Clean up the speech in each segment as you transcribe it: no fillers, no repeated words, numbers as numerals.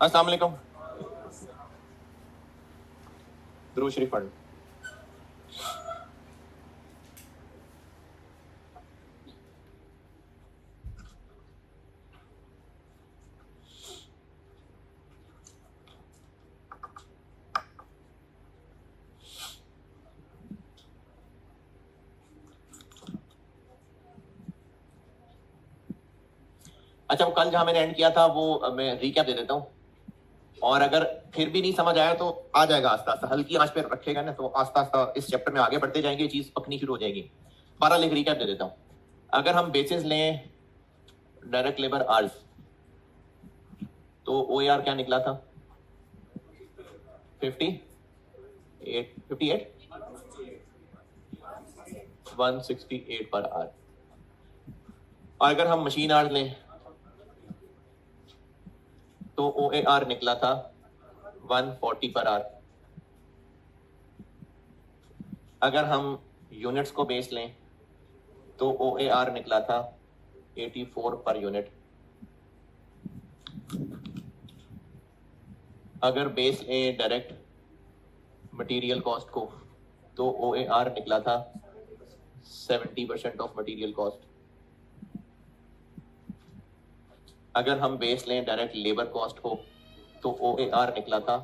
अस्सलाम वालेकुम। दुरूद शरीफ पढ़। अच्छा, वो कल जहां मैंने एंड किया था वो मैं रिकैप दे देता हूँ, और अगर फिर भी नहीं समझ आया तो आ जाएगा आस्ता आस्ता, हल्की आंच पे रखेगा ना तो आस्ता आस्ता इस चैप्टर में आगे बढ़ते जाएंगे, चीज पकनी शुरू हो जाएगी। 12 लिख रिकैप दे देता हूँ। अगर हम बेसिस लें डायरेक्ट लेबर आर्स, तो ओ क्या निकला था? 58 168 पर आर। और अगर हम मशीन आर्स लें तो ओ निकला था 140 पर आर। अगर हम यूनिट्स को बेस लें तो ओ निकला था 84 पर यूनिट। अगर बेस लें डायरेक्ट मटेरियल कॉस्ट को तो ओ निकला था 70% ऑफ मटेरियल कॉस्ट। अगर हम बेस लें डायरेक्ट लेबर कॉस्ट को तो ओ निकला था,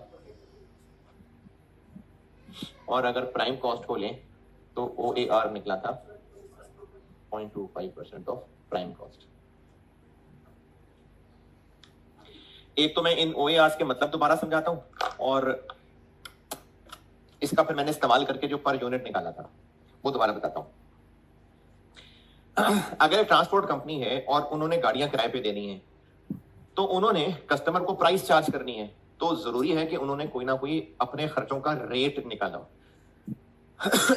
और अगर प्राइम कॉस्ट को लें तो ओ निकला था 0.25% ऑफ प्राइम कॉस्ट। एक तो मैं इन ओ के मतलब दोबारा समझाता हूं, और इसका फिर मैंने इस्तेमाल करके जो पर यूनिट निकाला था वो दोबारा बताता हूं। अगर एक ट्रांसपोर्ट कंपनी है और उन्होंने गाड़ियां किराए पे देनी है, तो उन्होंने कस्टमर को प्राइस चार्ज करनी है, तो जरूरी है कि उन्होंने कोई ना कोई अपने खर्चों का रेट निकाला।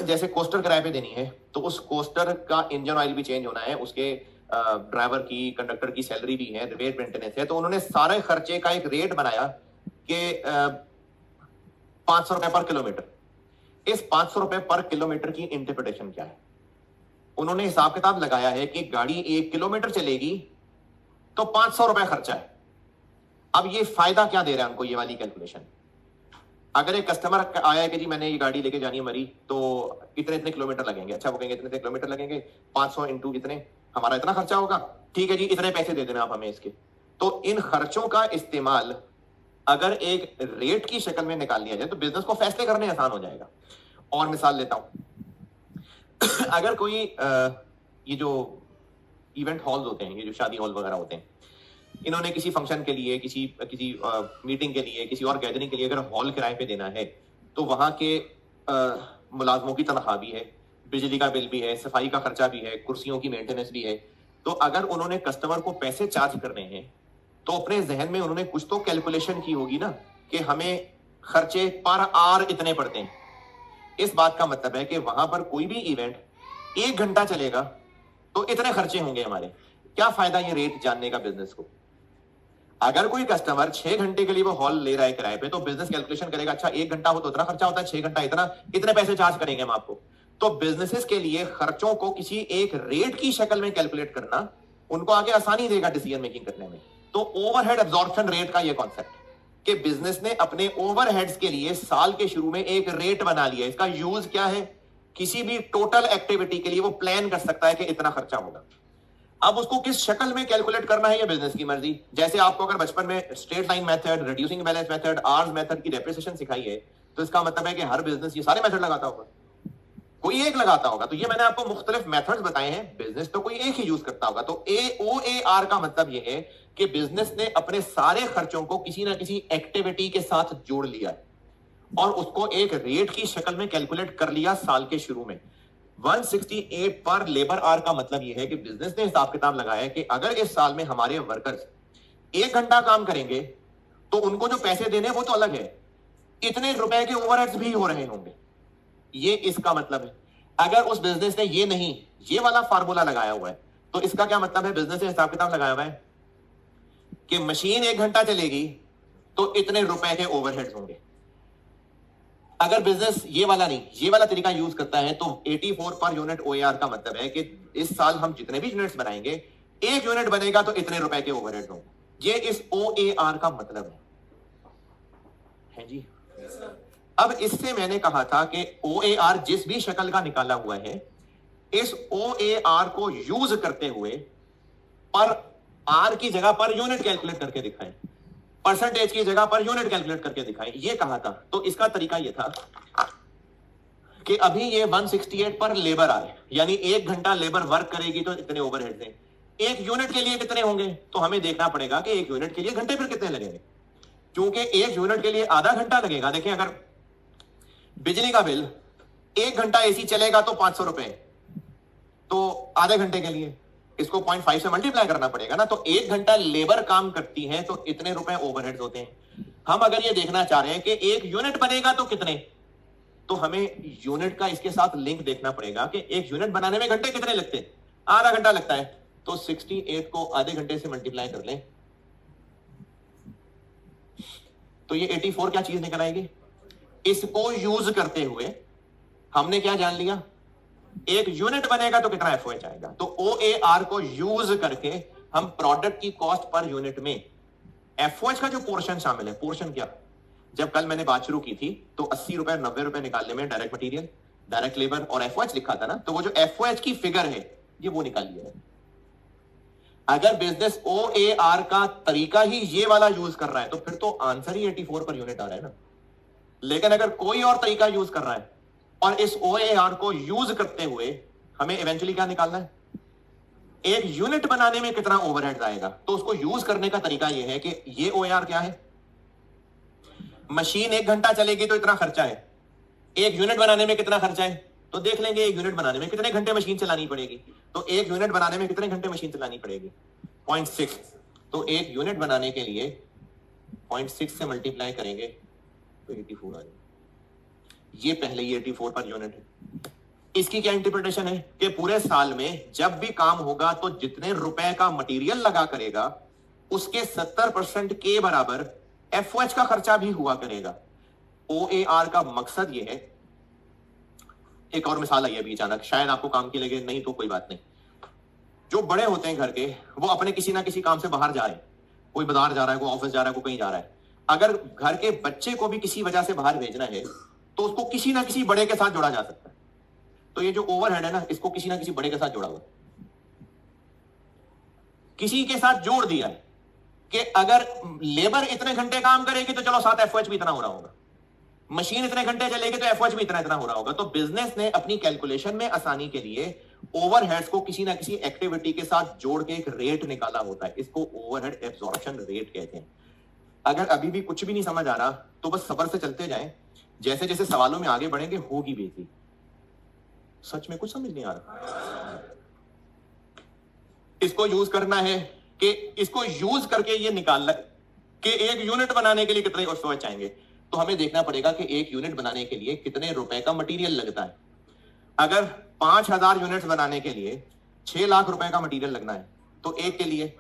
जैसे कोस्टर किराए पे देनी है तो उस कोस्टर का इंजन ऑयल भी चेंज होना है, उसके ड्राइवर की, कंडक्टर की सैलरी भी है, रिपेयर मेंटेनेंस है, तो उन्होंने सारे खर्चे का एक रेट बनाया कि 500 रुपए पर किलोमीटर। इस 500 रुपए पर किलोमीटर की इंटरप्रिटेशन क्या है? उन्होंने हिसाब किताब लगाया है कि गाड़ी 1 किलोमीटर चलेगी तो 500 रुपए खर्चा है। अब ये फायदा क्या दे रहा है उनको, ये वाली कैलकुलेशन? अगर एक कस्टमर आया है कि जी मैंने ये गाड़ी लेके जानी है मरी, तो इतने इतने किलोमीटर लगेंगे। अच्छा, वो कहेंगे इतने इतने किलोमीटर लगेंगे, 500 इंटू इतने, हमारा इतना खर्चा होगा, ठीक है जी इतने पैसे दे देना आप हमें इसके। तो इन खर्चों का इस्तेमाल अगर एक रेट की शक्ल में निकाल लिया जाए तो बिजनेस को फैसले करने आसान हो जाएगा। और मिसाल लेता हूं, अगर कोई ये जो इवेंट हॉल्स होते हैं, ये जो शादी हॉल वगैरह होते हैं, इन्होंने किसी फंक्शन के लिए, किसी किसी मीटिंग के लिए, किसी और गैदरिंग के लिए अगर हॉल किराए पे देना है, तो वहां के मुलाजमों की तनख्वाह भी है, बिजली का बिल भी है, सफाई का खर्चा भी है, कुर्सियों की मेंटेनेंस भी है। तो अगर उन्होंने कस्टमर को पैसे चार्ज करने हैं तो अपने जहन में उन्होंने कुछ तो कैलकुलेशन की होगी ना कि हमें खर्चे पर आर इतने पड़ते हैं। इस बात का मतलब है कि वहां पर कोई भी इवेंट 1 घंटा चलेगा तो इतने खर्चे होंगे हमारे। क्या फायदा ये रेट जानने का बिजनेस को? अगर कोई कस्टमर 6 घंटे के लिए वो हॉल ले रहा है किराए पे, तो बिजनेस कैलकुलेशन करेगा, अच्छा 1 घंटा हो तो इतना खर्चा होता है, 6 घंटा इतना, इतने पैसे चार्ज करेंगे हम आपको। तो बिजनेसेस के लिए खर्चों को किसी एक रेट की शक्ल में कैलकुलेट करना उनको आगे आसानी देगा डिसीजन मेकिंग करने में। तो ओवरहेड एब्जॉर्प्शन रेट का ये कॉन्सेप्ट कि बिजनेस ने अपने ओवरहेड्स के लिए साल के शुरू में एक रेट बना लिया। इसका यूज क्या है? किसी भी टोटल एक्टिविटी के लिए वो प्लान कर सकता है कि इतना खर्चा होगा। अब उसको किस शक्ल में कैलकुलेट करना है ये बिजनेस की मर्जी। जैसे आपको अगर बचपन में straight line method, reducing balance method, आर्स मेथड की डेप्रिसिएशन सिखाई है, तो इसका मतलब है कि हर बिजनेस ये सारे मेथड लगाता होगा, कोई एक लगाता होगा। तो ये मैंने आपको मुख्तलिफ मेथड्स बताए हैं, बिजनेस तो कोई एक ही यूज करता होगा। तो AOAR का मतलब ये है कि बिजनेस ने अपने सारे खर्चों को किसी ना किसी एक्टिविटी के साथ जोड़ लिया है और उसको एक रेट की शक्ल में कैलकुलेट कर लिया साल के शुरू में। 168 पर लेबर आर का मतलब यह है कि बिजनेस ने हिसाब किताब लगाया है कि अगर इस साल में हमारे वर्कर्स 1 घंटा काम करेंगे तो उनको जो पैसे देने वो तो अलग है, इतने रुपए के ओवरहेड्स भी हो रहे होंगे। ये इसका मतलब है। अगर उस बिजनेस ने ये नहीं, ये वाला फार्मूला लगाया हुआ है, तो इसका क्या मतलब है? बिजनेस ने हिसाब किताब लगाया हुआ है कि मशीन 1 घंटा चलेगी तो इतने रुपए के ओवरहेड्स होंगे। अगर बिजनेस ये वाला नहीं, ये वाला तरीका यूज करता है, तो 84 पर यूनिट OAR का मतलब है कि इस साल हम जितने भी यूनिट्स बनाएंगे, 1 यूनिट बनेगा तो इतने रुपए के ओवरहेड होंगे। ये इस OAR का मतलब है। है जी। अब इससे मैंने कहा था कि OAR जिस भी शक्ल का निकाला हुआ है, इस OAR को यूज करते हुए पर आर की जगह पर यूनिट कैलकुलेट करके दिखाएं, परसेंटेज की जगह पर यूनिट कैलकुलेट करके दिखाएं, ये कहा था। तो इसका तरीका ये था कि अभी ये 168 पर लेबर आए, यानी 1 घंटा लेबर वर्क करेगी तो इतने ओवरहेड्स हैं। एक यूनिट के लिए कितने होंगे, तो हमें देखना पड़ेगा कि एक यूनिट के लिए घंटे फिर कितने लगेंगे। क्योंकि एक यूनिट के लिए आधा घंटा लगेगा। देखिए, अगर बिजली का बिल 1 घंटा एसी चलेगा तो 500 रुपए, तो आधे घंटे के लिए इसको 0.5 से मल्टीप्लाई करना पड़ेगा ना। तो 1 घंटा लेबर काम करती है तो इतने रुपए ओवरहेड्स होते हैं। हम अगर ये देखना चाह रहे हैं कि एक यूनिट बनेगा तो कितने, तो हमें यूनिट का इसके साथ लिंक देखना पड़ेगा कि एक यूनिट बनाने में घंटे कितने लगते हैं। आधा घंटा लगता है, तो 68 को आधे घंटे से मल्टीप्लाई कर लें तो ये 84 क्या चीज निकल आएगी। इसको यूज करते हुए हमने क्या जान लिया, एक यूनिट बनेगा तो कितना एफओएच आएगा। तो OAR को यूज करके हम प्रोडक्ट की कॉस्ट पर यूनिट में एफओएच का जो पोर्शन शामिल है, पोर्शन क्या, जब कल मैंने बात शुरू की थी तो 80 रुपए 90 रुपए निकालने में डायरेक्ट मटेरियल, डायरेक्ट लेबर और एफओएच लिखा था ना, तो वो जो एफओएच की फिगर है ये वो निकाल लिया है। अगर बिजनेस OAR का तरीका ही ये वाला यूज कर रहा है तो फिर तो आंसर ही 84 पर यूनिट आ रहा है ना। लेकिन अगर कोई और तरीका यूज कर रहा है और इस OAR को यूज करते हुए हमें इवेंचुअली क्या निकालना है, एक यूनिट बनाने में कितना ओवरहेड आएगा, तो उसको यूज करने का तरीका यह है कि ये OAR क्या है, मशीन 1 घंटा चलेगी तो इतना खर्चा है, एक यूनिट बनाने में कितना खर्चा है, तो देख लेंगे एक यूनिट बनाने में कितने घंटे मशीन चलानी पड़ेगी। तो एक यूनिट बनाने में कितने घंटे मशीन चलानी पड़ेगी, 0.6। तो एक यूनिट बनाने के लिए 0.6 से मल्टीप्लाई करेंगे तो 84 आ जाएगा। ये पहले ही 84 पर यूनिट है। इसकी क्या इंटरप्रिटेशन है कि पूरे साल में जब भी काम होगा तो जितने रुपए का मटेरियल लगा करेगा उसके 70% के बराबर एफओएच का खर्चा भी हुआ करेगा। OAR का मकसद यह है, एक और मिसाल आई अभी अचानक, शायद आपको काम की लगे, नहीं तो कोई बात नहीं। जो बड़े होते हैं घर के, वो अपने किसी ना किसी काम से बाहर जा रहे हैं, कोई बाजार जा रहा है, कोई ऑफिस जा रहा है, कोई कहीं जा रहा है। अगर घर के बच्चे को भी किसी वजह से बाहर भेजना है तो उसको किसी ना किसी बड़े के साथ जोड़ा जा सकता है। तो ये जो ओवरहेड है ना, इसको किसी ना किसी बड़े के साथ जोड़ा हुआ, किसी के साथ जोड़ दिया है कि अगर लेबर इतने घंटे काम करेगी तो चलो साथ एफओएच भी इतना हो रहा होगा, मशीन इतने घंटे चलेगी तो एफओएच भी इतना इतना हो रहा होगा। तो बिजनेस ने अपनी कैलकुलेशन में आसानी के लिए ओवरहेड्स को किसी ना किसी एक्टिविटी के साथ जोड़ के एक रेट निकाला होता है, इसको ओवरहेड एब्जॉर्प्शन रेट कहते हैं। अगर अभी भी कुछ भी नहीं समझ आ रहा तो बस सब्र से चलते जाएं, जैसे जैसे सवालों में आगे बढ़ेंगे होगी बेहतरी। सच में कुछ समझ नहीं आ रहा। इसको यूज करना है कि इसको यूज करके ये निकालना कि एक यूनिट बनाने के लिए कितने एफओएच चाहिए। तो हमें देखना पड़ेगा कि एक यूनिट बनाने के लिए कितने रुपए का मटेरियल लगता है। अगर 5000 यूनिट्स बनाने के लिए 6 लाख रुपए का मटेरियल लगना है तो एक के लिए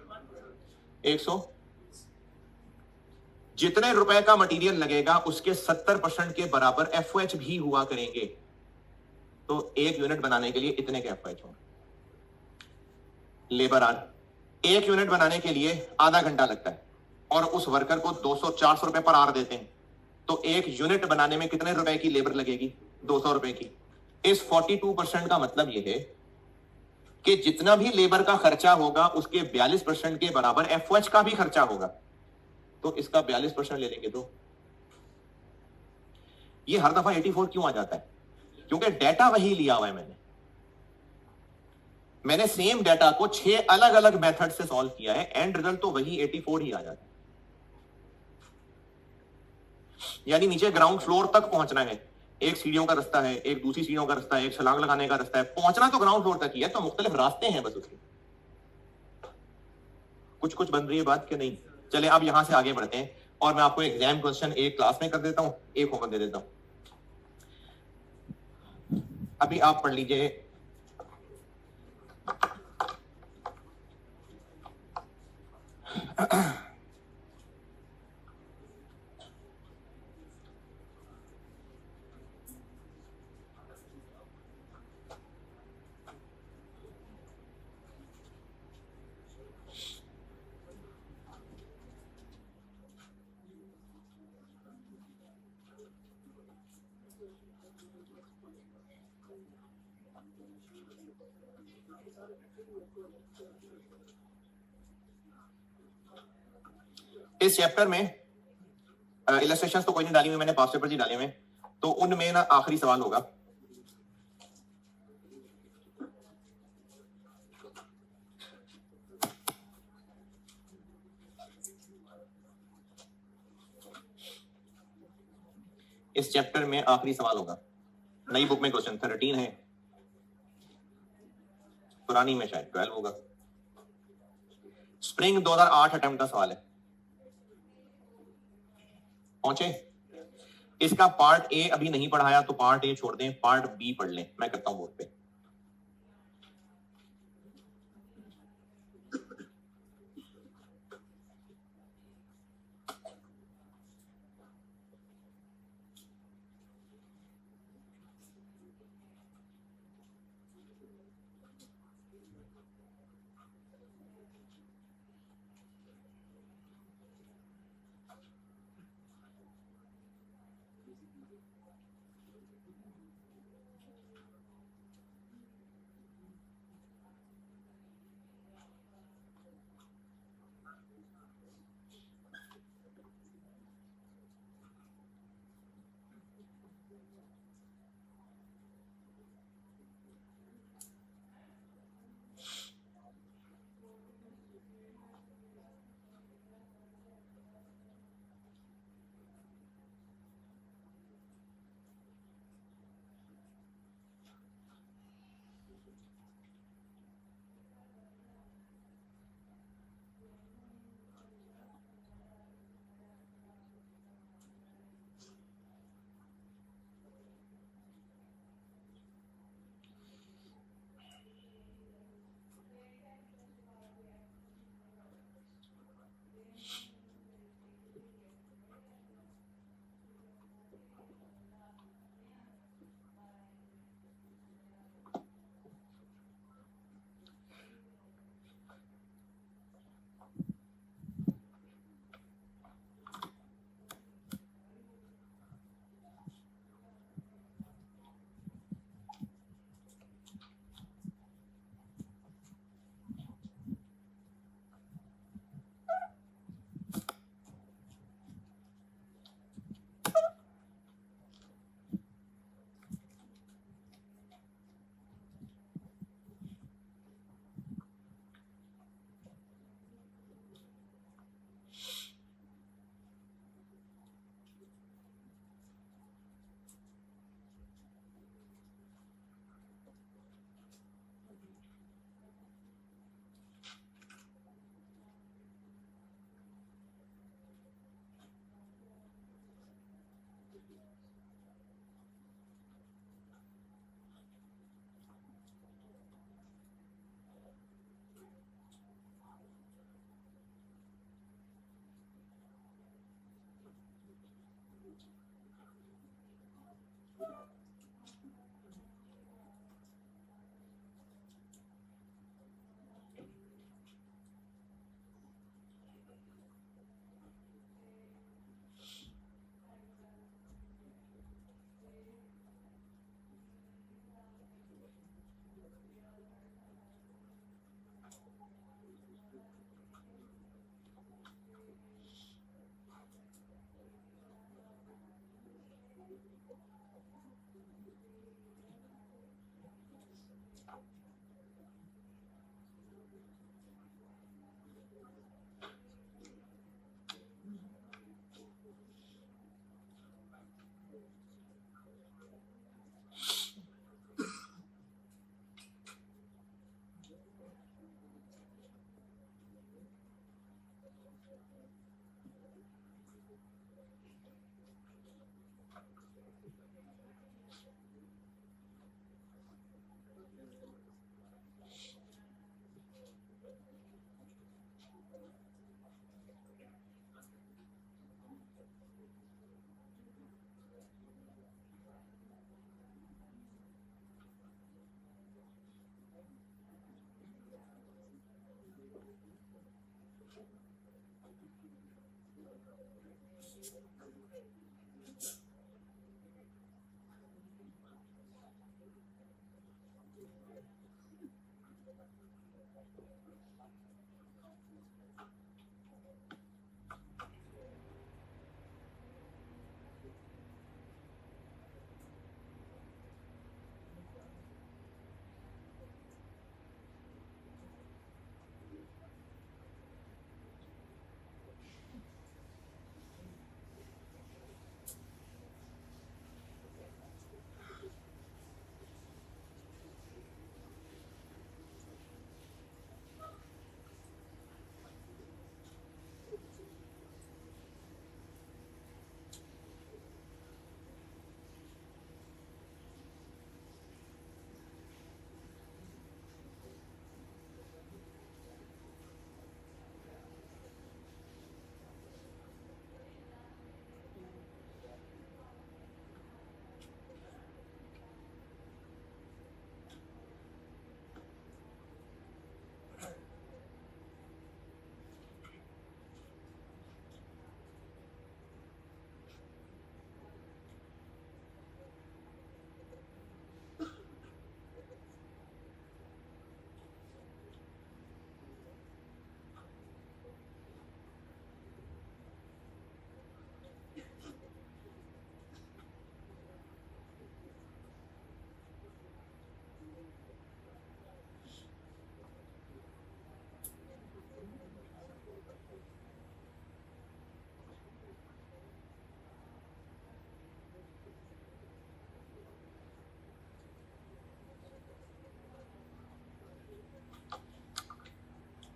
100, जितने रुपए का मटेरियल लगेगा उसके 70% के बराबर एफओएच भी हुआ करेंगे। तो एक यूनिट बनाने के लिए इतने के एफओएच होंगे। लेबर आर, एक यूनिट बनाने के लिए आधा घंटा लगता है और उस वर्कर को 200-400 रुपए पर आर देते हैं, तो एक यूनिट बनाने में कितने रुपए की लेबर लगेगी, 200 रुपए की। इस 42% का मतलब यह है कि जितना भी लेबर का खर्चा होगा उसके 42% के बराबर एफओएच का भी खर्चा होगा। तो इसका 42% ले लेंगे तो ये हर दफा 84 क्यों आ जाता है, क्योंकि डाटा वही लिया हुआ है। मैंने सेम डाटा को 6 अलग अलग मेथड से सॉल्व किया है, एंड रिजल्ट तो वही 84 ही आ जाता है। यानी नीचे ग्राउंड फ्लोर तक पहुंचना है, एक सीढ़ियों का रास्ता है, एक दूसरी सीढ़ियों का रास्ता है, एक छलांग लगाने का रास्ता है, पहुंचना तो ग्राउंड फ्लोर तक ही है। तो मुख्तलिफ रास्ते हैं बस उसके। कुछ कुछ बन रही है बात कि नहीं। चले अब यहां से आगे बढ़ते हैं और मैं आपको एग्जाम क्वेश्चन एक क्लास में कर देता हूं, एक होमवर्क दे देता हूं। अभी आप पढ़ लीजिए इस चैप्टर में इलस्ट्रेशंस तो कोई नहीं डाली हुई मैंने, पास्ट पेपर ही डाले हुए, तो उनमें ना आखिरी सवाल होगा। इस चैप्टर में आखिरी सवाल होगा। नई बुक में क्वेश्चन 13 है, पुरानी में शायद 12 होगा। स्प्रिंग 2008 अटेम्प्ट का सवाल है। पहुंचे? इसका पार्ट ए अभी नहीं पढ़ाया तो पार्ट ए छोड़ दें, पार्ट बी पढ़ लें। मैं करता हूं बोर्ड पे।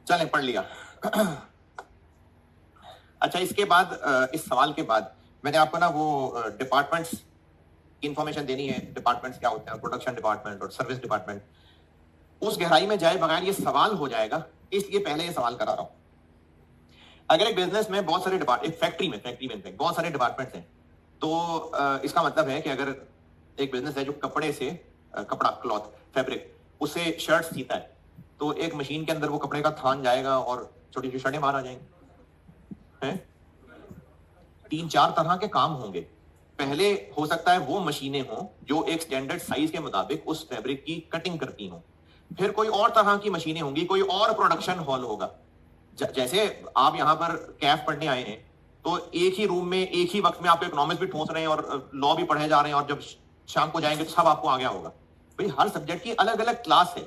चलें, पढ़ लिया। अच्छा, इसके बाद इस सवाल के बाद मैंने आपको ना वो डिपार्टमेंट्स की इंफॉर्मेशन देनी है। डिपार्टमेंट्स क्या होते हैं, प्रोडक्शन डिपार्टमेंट और सर्विस डिपार्टमेंट। उस गहराई में जाए बगैर ये सवाल हो जाएगा, इसलिए पहले ये सवाल करा रहा हूं। अगर एक बिजनेस में बहुत सारे डिपार्टमेंट, एक फैक्ट्री में बहुत सारे डिपार्टमेंट्स हैं, तो इसका मतलब है कि अगर एक बिजनेस है जो कपड़े से कपड़ा, क्लॉथ, फैब्रिक, उससे शर्ट सीता है, तो एक मशीन के अंदर वो कपड़े का थान जाएगा और छोटी छोटी शर्टें बाहर आ जाएंगी। हैं? 3-4 तरह के काम होंगे। पहले हो सकता है वो मशीनें हों जो एक स्टैंडर्ड साइज के मुताबिक उस फैब्रिक की कटिंग करती हों। फिर कोई और तरह की मशीनें होंगी, कोई और प्रोडक्शन हॉल होगा। जैसे आप यहां पर कैफ पढ़ने आए हैं, तो एक ही रूम में एक ही वक्त में आप इकोनॉमिक्स भी ठोस रहे हैं और लॉ भी पढ़े जा रहे हैं, और जब शाम को जाएंगे तो सब आपको आ गया होगा। भाई हर सब्जेक्ट की अलग अलग क्लास है,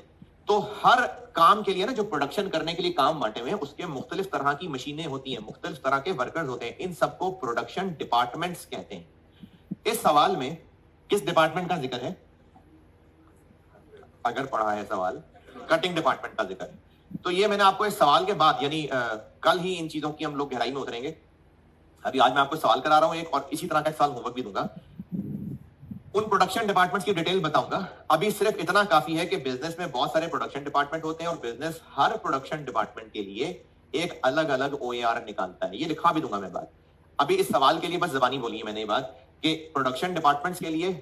तो हर काम के लिए ना, जो प्रोडक्शन करने के लिए काम बांटे हुए हैं, उसके मुख्तलिफ तरह की मशीनें होती हैं, मुख्तलिफ तरह के वर्कर्स होते हैं। इन सबको प्रोडक्शन डिपार्टमेंट्स कहते हैं। इस सवाल में किस डिपार्टमेंट का जिक्र है? अगर पढ़ा है सवाल, कटिंग डिपार्टमेंट का जिक्र है। तो ये मैंने आपको इस सवाल के बाद, यानी कल ही इन चीजों की हम लोग गहराई में उतरेंगे। अभी आज मैं आपको सवाल करा रहा हूं एक, और इसी तरह का सवाल होमवर्क भी दूंगा। उन प्रोडक्शन डिपार्टमेंट्स की डिटेल बताऊंगा। अभी सिर्फ इतना काफी है कि बिजनेस में बहुत सारे प्रोडक्शन डिपार्टमेंट होते हैं, और बिजनेस हर प्रोडक्शन डिपार्टमेंट के लिए एक अलग अलग OAR निकालता है। ये लिखा भी दूंगा मैं बात। अभी इस सवाल के लिए बस जबानी बोली है मैंने ये बात कि प्रोडक्शन डिपार्टमेंट्स के लिए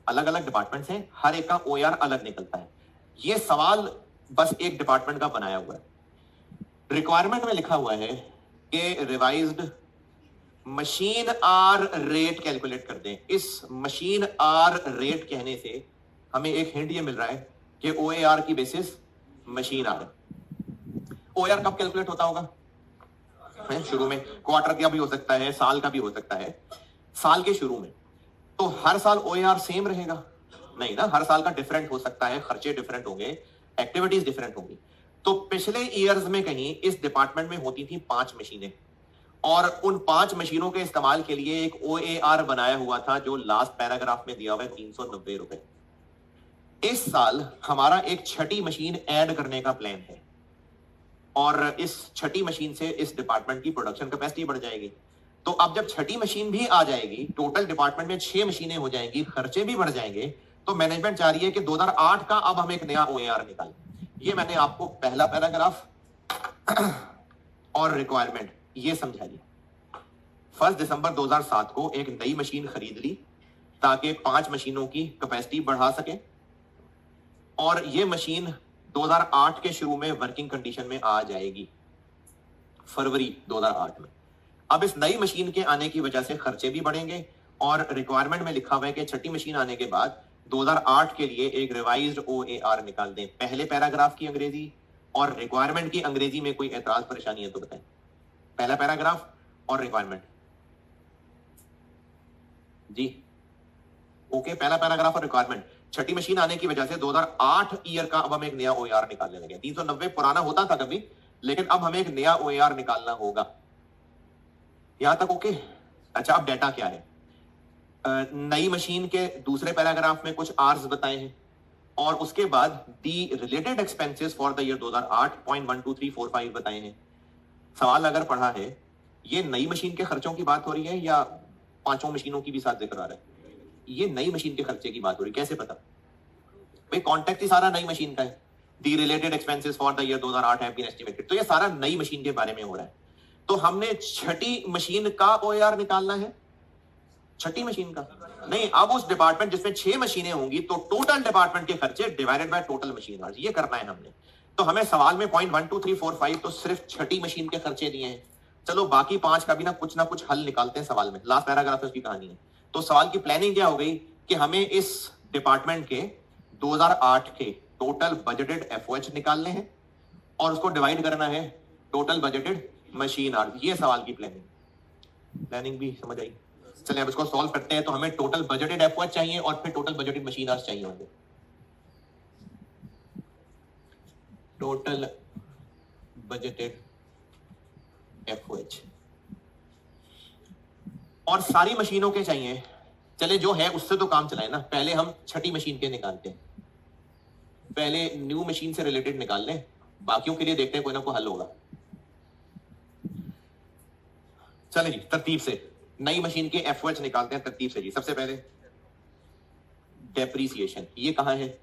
अलग अलग डिपार्टमेंट्स हैं, हर एक का OAR अलग निकलता है। ये सवाल बस एक डिपार्टमेंट का बनाया हुआ है। रिक्वायरमेंट में लिखा हुआ है कि revised machine hour rate calculate कर दें। इस मशीन आर रेट कहने से हमें एक हिंट ये मिल रहा है कि OAR की बेसिस मशीन आर है। OAR कब कैलकुलेट होता होगा? शुरू में, क्वार्टर का भी हो सकता है, साल का भी हो सकता है। साल के शुरू में तो हर साल OAR सेम रहेगा? नहीं ना, हर साल का डिफरेंट हो सकता है, खर्चे डिफरेंट होंगे, एक्टिविटीज डिफरेंट होंगी। तो पिछले ईयर्स में कहीं इस डिपार्टमेंट में होती थी 5 मशीनें, और उन 5 मशीनों के इस्तेमाल के लिए एक OAR बनाया हुआ था जो लास्ट पैराग्राफ में दिया हुआ है, 390 रुपए। इस साल हमारा एक छठी मशीन ऐड करने का प्लान है, और इस छठी मशीन से इस डिपार्टमेंट की प्रोडक्शन कैपेसिटी बढ़ जाएगी। तो अब जब छठी मशीन भी आ जाएगी, टोटल डिपार्टमेंट में 6 मशीनें हो जाएंगी, खर्चे भी बढ़ जाएंगे। तो मैनेजमेंट चाह रही है कि 2008 का अब हम एक नया OAR निकालें। ये मैंने आपको पहला पैराग्राफ और रिक्वायरमेंट ये समझा दिया। 1 दिसंबर 2007 को एक नई मशीन खरीद ली ताकि 5 मशीनों की कैपेसिटी बढ़ा सके, और ये मशीन 2008 के शुरू में वर्किंग कंडीशन में आ जाएगी, फरवरी 2008 में। अब इस नई मशीन के आने की वजह से खर्चे भी बढ़ेंगे, और रिक्वायरमेंट में लिखा हुआ है कि छठी मशीन आने के बाद 2008 के लिए एक रिवाइज्ड OAR निकाल दें। पहले पैराग्राफ की अंग्रेजी और रिक्वायरमेंट की अंग्रेजी में कोई एतराज परेशानी है तो बताएं। पहला पैराग्राफ और रिक्वायरमेंट जी, ओके। पहला पैराग्राफ और रिक्वायरमेंट, छठी मशीन आने की वजह से 2008 ईयर का अब हम एक नया OAR निकालने लगे। 390 पुराना होता था कभी, लेकिन अब हमें एक नया OAR निकालना होगा। यहां तक ओके? अच्छा, अब डेटा क्या है? नई मशीन के दूसरे पैराग्राफ में कुछ आर्स बताए हैं, और उसके बाद the related expenses for the year 2008 0.12345 बताए हैं। सवाल अगर पढ़ा है, ये नई मशीन के खर्चों की बात हो रही है या 5 मशीनों की भी साथ जिक्र आ रहा है? ये नई मशीन के खर्चे की बात हो रही है। कैसे पता? भाई कॉन्टेक्ट ही सारा नई मशीन का है। The related expenses for the year 2008 have been estimated, तो ये सारा नई मशीन के बारे में हो रहा है। तो हमने छठी मशीन का OAR निकालना है, छठी मशीन का नहीं। अब उस डिपार्टमेंट जिसमें 6 मशीनें होंगी, तो टोटल डिपार्टमेंट के खर्चे divided by total machine hours, ये करना है हमने। तो हमें सवाल में 0.12345 तो सिर्फ छठी मशीन के खर्चे दिए हैं। चलो बाकी 5 का भी ना कुछ हल निकालते हैं सवाल में। लास्ट पैराग्राफ में उसकी कहानी है। तो सवाल की प्लानिंग क्या हो गई कि हमें इस डिपार्टमेंट के 2008 के टोटल बजटेड FOH निकालने हैं, और उसको डिवाइड करना है टोटल बजटेड मशीन आवर्स। ये सवाल की प्लानिंग भी समझ आई? चलिए अब इसको सॉल्व करते हैं। तो हमें टोटल बजटेड FOH चाहिए, और फिर टोटल बजटेड मशीन आवर्स चाहिए होंगे। टोटल बजटेड FOH और सारी मशीनों के चाहिए। चले जो है उससे तो काम चलाए ना। पहले हम छठी मशीन के निकालते हैं, पहले न्यू मशीन से रिलेटेड निकाल लें, बाकियों के लिए देखते हैं कोई ना कोई हल होगा। चले जी तरतीब से नई मशीन के एफओएच निकालते हैं तरतीब से जी। सबसे पहले डेप्रीसिएशन, ये कहां है?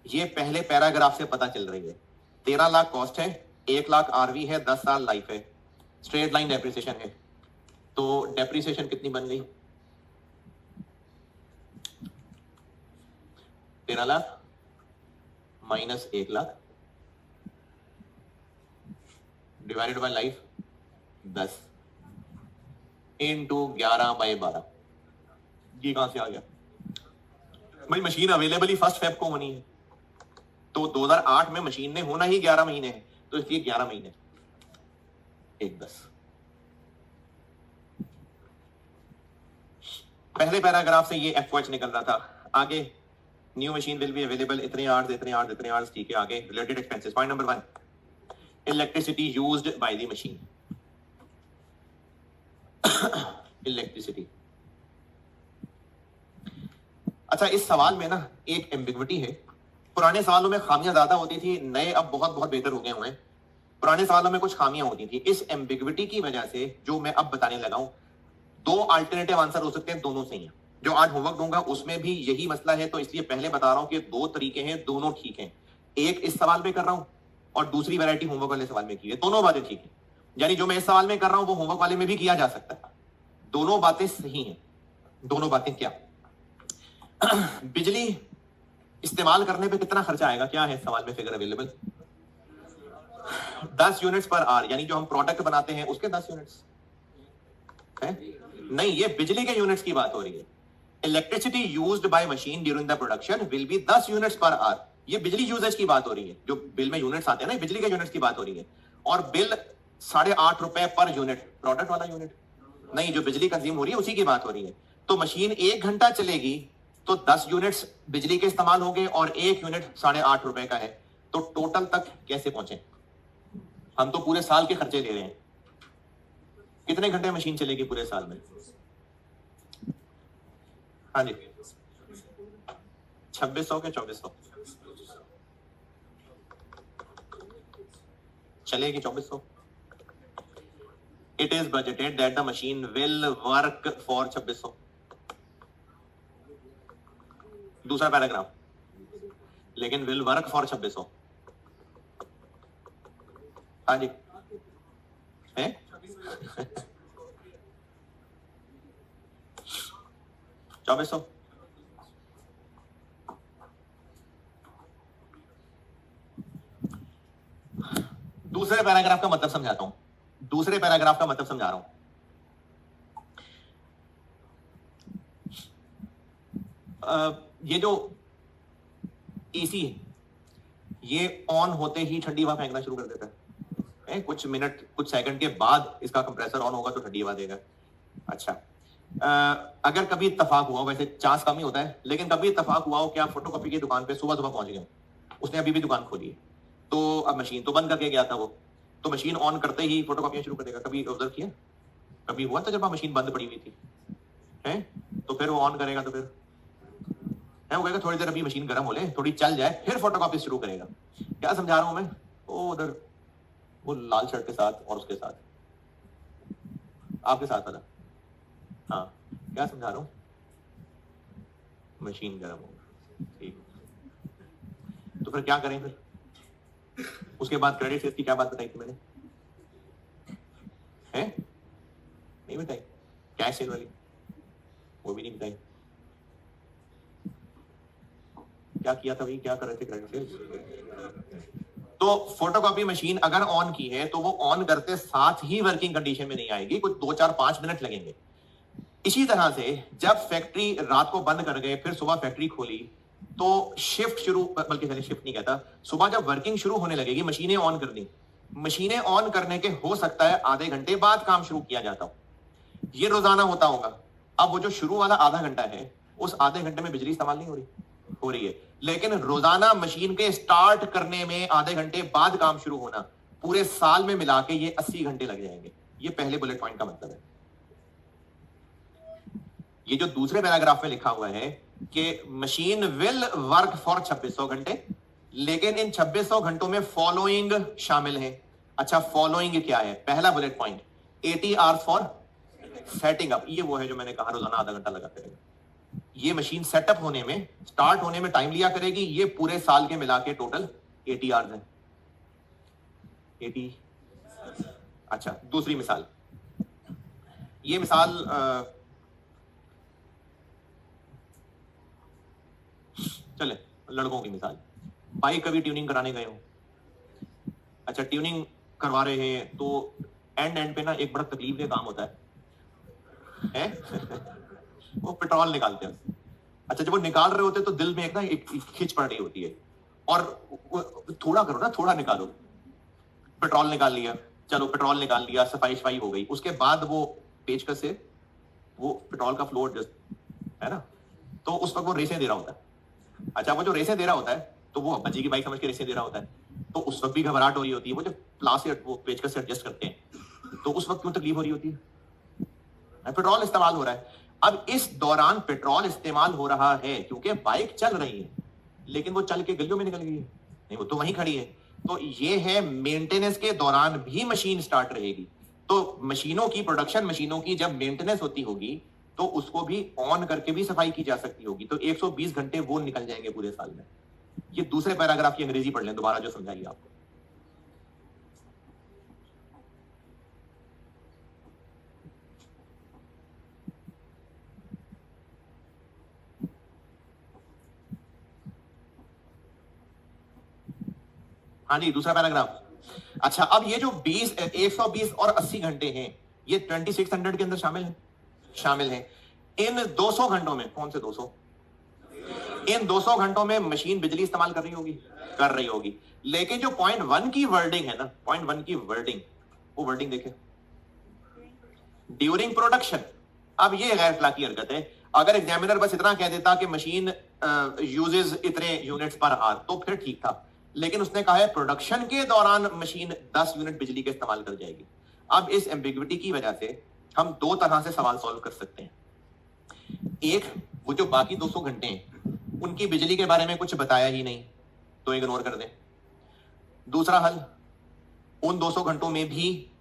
ये पहले पैराग्राफ से पता चल रही है। 13 लाख कॉस्ट है, 1 लाख आरवी है, 10 साल लाइफ है, स्ट्रेट लाइन डेप्रीसिएशन है। तो डेप्रीसिएशन कितनी बन गई? 13 lakh minus 1 lakh divided by life 10 into 11/12। ये कहां से आ गया भाई? मशीन अवेलेबल ही 1 फेब को होनी है, तो 2008 में मशीन ने होना ही 11 महीने है, तो इसलिए 11 महीने 1/10। पहले पैराग्राफ से ये एफओएच निकल रहा था। आगे new machine will be available इतने आवर्स इतने आवर्स इतने आवर्स, ठीक है। आगे related expenses, point number 1, electricity used by the machine. Electricity, अच्छा इस सवाल में ना एक एम्बिग्विटी है। पुराने सवालों में खामियां ज्यादा होती थी, नए अब बहुत बहुत बेहतर हो गए हुए हैं। पुराने सवालों में कुछ खामियां होती थी, इस एम्बिग्विटी की वजह से जो मैं अब बताने लगा हूं, 2 अल्टरनेटिव आंसर हो सकते हैं, दोनों सही हैं। जो आज होमवर्क दूंगा उसमें भी यही मसला है, तो इसलिए पहले बता रहा हूं कि 2 तरीके हैं, दोनों ठीक हैं। एक इस सवाल में कर रहा हूं और दूसरी वैरायटी होमवर्क वाले सवाल में की है, दोनों बातें ठीक है। यानी जो मैं इस सवाल में कर रहा हूं वो होमवर्क वाले में भी किया जा सकता है, दोनों बातें सही हैं। दोनों बातें क्या? बिजली इस्तेमाल करने पे कितना खर्चा आएगा, क्या है सवाल में figure available? 10 units per hour, यानी जो हम प्रोडक्ट बनाते हैं उसके 10 यूनिट्स है? नहीं, ये बिजली के यूनिट्स की बात हो रही है। Electricity used by machine during the production will be 10 units per hour. ये बिजली यूजेज की बात हो रही है, जो बिल में यूनिट्स आते हैं ना, बिजली के यूनिट्स की बात हो रही है। और बिल 8.5 रुपए पर यूनिट, प्रोडक्ट वाला यूनिट नहीं, जो बिजली कंज्यूम हो रही है उसी की बात हो रही है। तो मशीन 1 घंटा चलेगी तो 10 यूनिट्स बिजली के इस्तेमाल होंगे और 1 यूनिट 8.5 रुपए का है। तो टोटल तक कैसे पहुंचे? हम तो पूरे साल के खर्चे ले रहे हैं। कितने घंटे मशीन चलेगी पूरे साल में? हाँ जी, 2600 के 2400 चलेगी। 2400 it is budgeted that the machine will work for 2600। दूसरा पैराग्राफ, लेकिन विल वर्क फॉर 2600। हाँ जी है 2400। दूसरे पैराग्राफ का मतलब समझाता हूं, दूसरे पैराग्राफ का मतलब समझा रहा हूं। ये जो एसी है ये ऑन होते ही ठंडी हवा फेंकना शुरू कर देता है। कुछ मिनट कुछ सेकंड के बाद इसका कंप्रेसर ऑन होगा तो ठंडी हवा देगा। अच्छा, अगर कभी इत्तेफाक हुआ, वैसे चांस कम ही होता है, लेकिन कभी इत्तेफाक हुआ हो कि आप फोटोकॉपी की दुकान पे सुबह सुबह पहुंच गए, उसने अभी भी दुकान खोली है, तो अब मशीन तो बंद करके गया था वो, तो मशीन ऑन करते ही फोटोकॉपियां शुरू कर देगा। कभी ऑब्जर्व किया? कभी हुआ था जब मशीन बंद पड़ी हुई थी है, तो फिर वो ऑन करेगा, तो फिर है वो कहेगा थोड़ी देर अभी मशीन गर्म हो ले, थोड़ी चल जाए, फिर फोटोकॉपी शुरू करेगा। क्या समझा रहा हूं मैं? वो उधर वो लाल शर्ट के साथ और उसके साथ आपके साथ वाला, हाँ क्या समझा रहा हूं? मशीन गर्म होगा, ठीक। तो फिर क्या करें? फिर उसके बाद क्रेडिट सेल्स की क्या बात बताई थी मैंने? है नहीं बताई? कैश सेल वाली वो भी नहीं बताई। क्या किया था भाई, क्या कर रहे थे क्रेडिट सेल्स? तो फोटोकॉपी मशीन अगर ऑन की है तो वो ऑन करते साथ ही वर्किंग कंडीशन में नहीं आएगी, कुछ 2 4 5 मिनट लगेंगे। इसी तरह से जब फैक्ट्री रात को बंद कर गए, फिर सुबह फैक्ट्री खोली, तो शिफ्ट शुरू, बल्कि शिफ्ट नहीं कहता, सुबह जब वर्किंग शुरू होने लगेगी, मशीनें ऑन कर दी, मशीनें ऑन करने के हो सकता है आधे घंटे बाद काम शुरू किया जाता हो। ये रोजाना होता होगा। अब वो जो शुरू वाला आधा घंटा है, उस आधे घंटे में बिजली इस्तेमाल नहीं हो रही है, लेकिन रोजाना मशीन के स्टार्ट करने में आधे घंटे बाद काम शुरू होना, पूरे साल में मिला के ये 80 घंटे लग जाएंगे। ये पहले बुलेट पॉइंट का मतलब है। ये जो दूसरे पैराग्राफ में लिखा हुआ है कि मशीन विल वर्क फॉर 2600 घंटे, लेकिन इन 2600 घंटों में फॉलोइंग शामिल है। अच्छा, फॉलोइंग क्या है? पहला bullet point, 80 hours for setting up. ये वो है जो मैंने कहा रोजाना आधा घंटा लगा करेगा। ये मशीन सेटअप होने में, स्टार्ट होने में टाइम लिया करेगी। ये पूरे साल के मिला के टोटल 80 आवर्स है। 80। अच्छा, दूसरी मिसाल, ये मिसाल चले लड़कों की मिसाल। बाइक कभी ट्यूनिंग कराने गए हो? अच्छा, ट्यूनिंग करवा रहे हैं तो एंड पे ना एक बड़ा तकलीफ का काम होता है? वो पेट्रोल निकालते हैं। अच्छा, जब वो निकाल रहे होते हैं तो दिल में एक खिंच पड़ रही होती है, और थोड़ा करो ना, थोड़ा निकालो। पेट्रोल निकाल लिया, चलो पेट्रोल निकाल लिया, सफाई सफाई हो गई। उसके बाद वो पेचकस से वो पेट्रोल का फ्लो एडजस्ट है ना, तो उस वक्त वो रेसें दे रहा होता है। अच्छा, वो जो रेसें दे रहा होता है तो वो अब्बा जी की बाइक समझ के रेसें दे रहा होता है, तो उस वक्त भी घबराहट हो रही होती है। वो जब प्लास से वो पेचकस से एडजस्ट करते हैं तो उस वक्त क्यों तकलीफ हो रही होती है? पेट्रोल इस्तेमाल हो रहा है। अब इस दौरान पेट्रोल इस्तेमाल हो रहा है क्योंकि बाइक चल रही है, लेकिन वो चल के गलियों में निकल गई है, नहीं वो तो वहीं खड़ी है। तो ये है, मेंटेनेंस के दौरान भी मशीन स्टार्ट रहेगी। तो मशीनों की, प्रोडक्शन मशीनों की जब मेंटेनेंस होती होगी तो उसको भी ऑन करके भी सफाई की जा सकती होगी। तो 120 घंटे वो निकल जाएंगे पूरे साल में। ये दूसरे पैराग्राफ की अंग्रेजी पढ़ लें दोबारा, जो समझाइए आपको। हाँ जी, दूसरा पैराग्राफ। अच्छा, अब ये जो 120 और 80 घंटे हैं, ये 2600 के अंदर शामिल है। इन 200 घंटों में, कौन से 200? इन 200 घंटों में मशीन बिजली इस्तेमाल कर रही होगी। लेकिन जो पॉइंट 1 की वर्डिंग है ना, पॉइंट 1 की वर्डिंग, वो वर्डिंग देखें, ड्यूरिंग प्रोडक्शन। अब ये गैर इखलाकी हरकत है। अगर एग्जामिनर बस इतना कह देता कि मशीन यूजेस इतने यूनिट्स पर आवर, तो फिर ठीक था। लेकिन उसने कहा है प्रोडक्शन के दौरान मशीन 10 यूनिट बिजली का इस्तेमाल कर जाएगी। अब इस एम्बिग्विटी की वजह से हम दो तरह से सवाल सॉल्व कर सकते हैं। एक, वो जो बाकी 200 घंटे हैं उनकी बिजली के बारे में कुछ बताया ही नहीं, तो इग्नोर कर दें। दूसरा हल, उन 200 घंटों में भी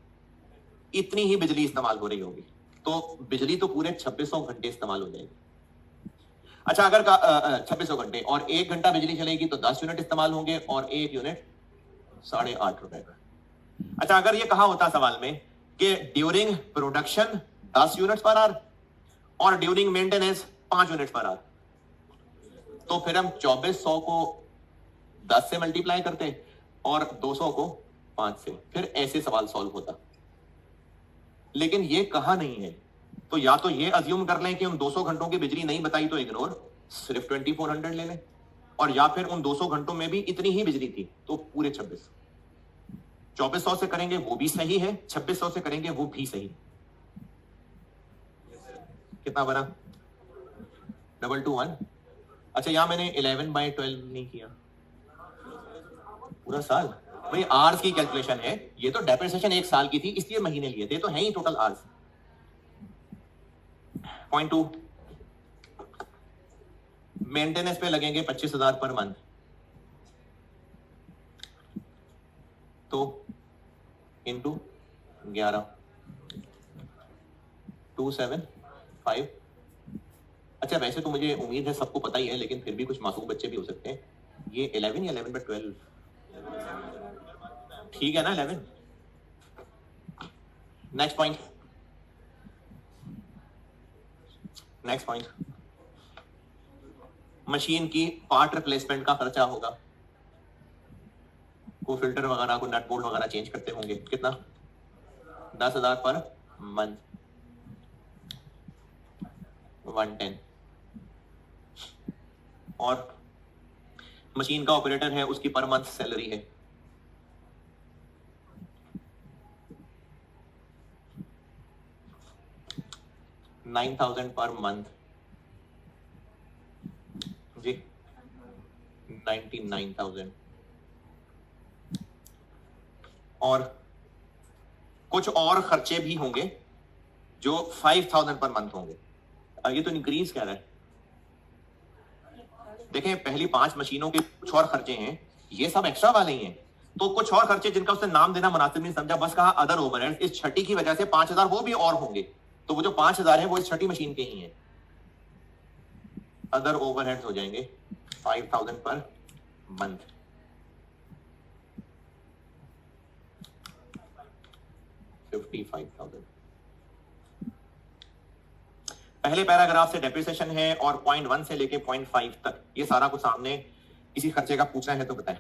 इतनी ही बिजली इस्तेमाल हो रही होगी, तो बिजली तो पूरे 2600 घंटे इस्तेमाल हो जाएगी। अच्छा, अगर 2600 घंटे और 1 घंटा बिजली चलेगी तो 10 यूनिट इस्तेमाल होंगे, और 1 यूनिट 8.5 रुपए का। अच्छा, अगर ये कहा होता सवाल में कि during production 10 unit per hour और during maintenance 5 unit per hour, तो फिर हम 2400 को 10 से मल्टीप्लाई करते और 200 को 5 से, फिर ऐसे सवाल सॉल्व होता। लेकिन ये कहा नहीं है, तो या तो ये अज्यूम कर लें कि उन 200 घंटों की बिजली नहीं बताई तो इग्नोर, सिर्फ 2400 ले लें, और या फिर उन 200 घंटों में भी इतनी ही बिजली थी तो पूरे 2400 से करेंगे वो भी सही है, 2600 से करेंगे वो भी सही। कितना बना? 221। अच्छा, यहां मैंने 11/12 नहीं किया, पूरा साल। भाई आवर्स की कैलकुलेशन है, ये तो डेप्रिसिएशन 1 साल की थी इसलिए महीने लिए थे, तो है ही टोटल आवर्स। पॉइंट 2, मेंटेनेंस पे लगेंगे 25,000 पर मंथ, तो इंटू 11, 275। अच्छा, वैसे तो मुझे उम्मीद है सबको पता ही है, लेकिन फिर भी कुछ मासूम बच्चे भी हो सकते हैं। ये 11 या 11/12? ठीक है ना, 11। नेक्स्ट पॉइंट, मशीन की पार्ट रिप्लेसमेंट का खर्चा होगा, को फिल्टर वगैरह, को नट बोल्ट वगैरह चेंज करते होंगे। कितना? 10,000 पर मंथ, 110। और मशीन का ऑपरेटर है, उसकी पर मंथ सैलरी है 9,000 पर मंथ जी, 99,000। और कुछ और खर्चे भी होंगे जो 5,000 पर मंथ होंगे। ये तो इंक्रीज कह रहा है। देखें, पहली 5 मशीनों के कुछ और खर्चे हैं, ये सब एक्स्ट्रा वाले ही हैं। तो कुछ और खर्चे जिनका उसने नाम देना मुनासिब नहीं समझा, बस कहा अदर ओवरहेड्स, इस छठी की वजह से 5,000 वो भी और होंगे। तो वो जो 5,000 है वो इस छठी मशीन के ही हैं। अदर ओवरहेड्स हो जाएंगे 5,000 पर मंथ। पहले पैराग्राफ से डेप्रिसिएशन है और 0.1 से लेके 0.5 तक ये सारा कुछ सामने इसी खर्चे का पूछना है तो बताएं।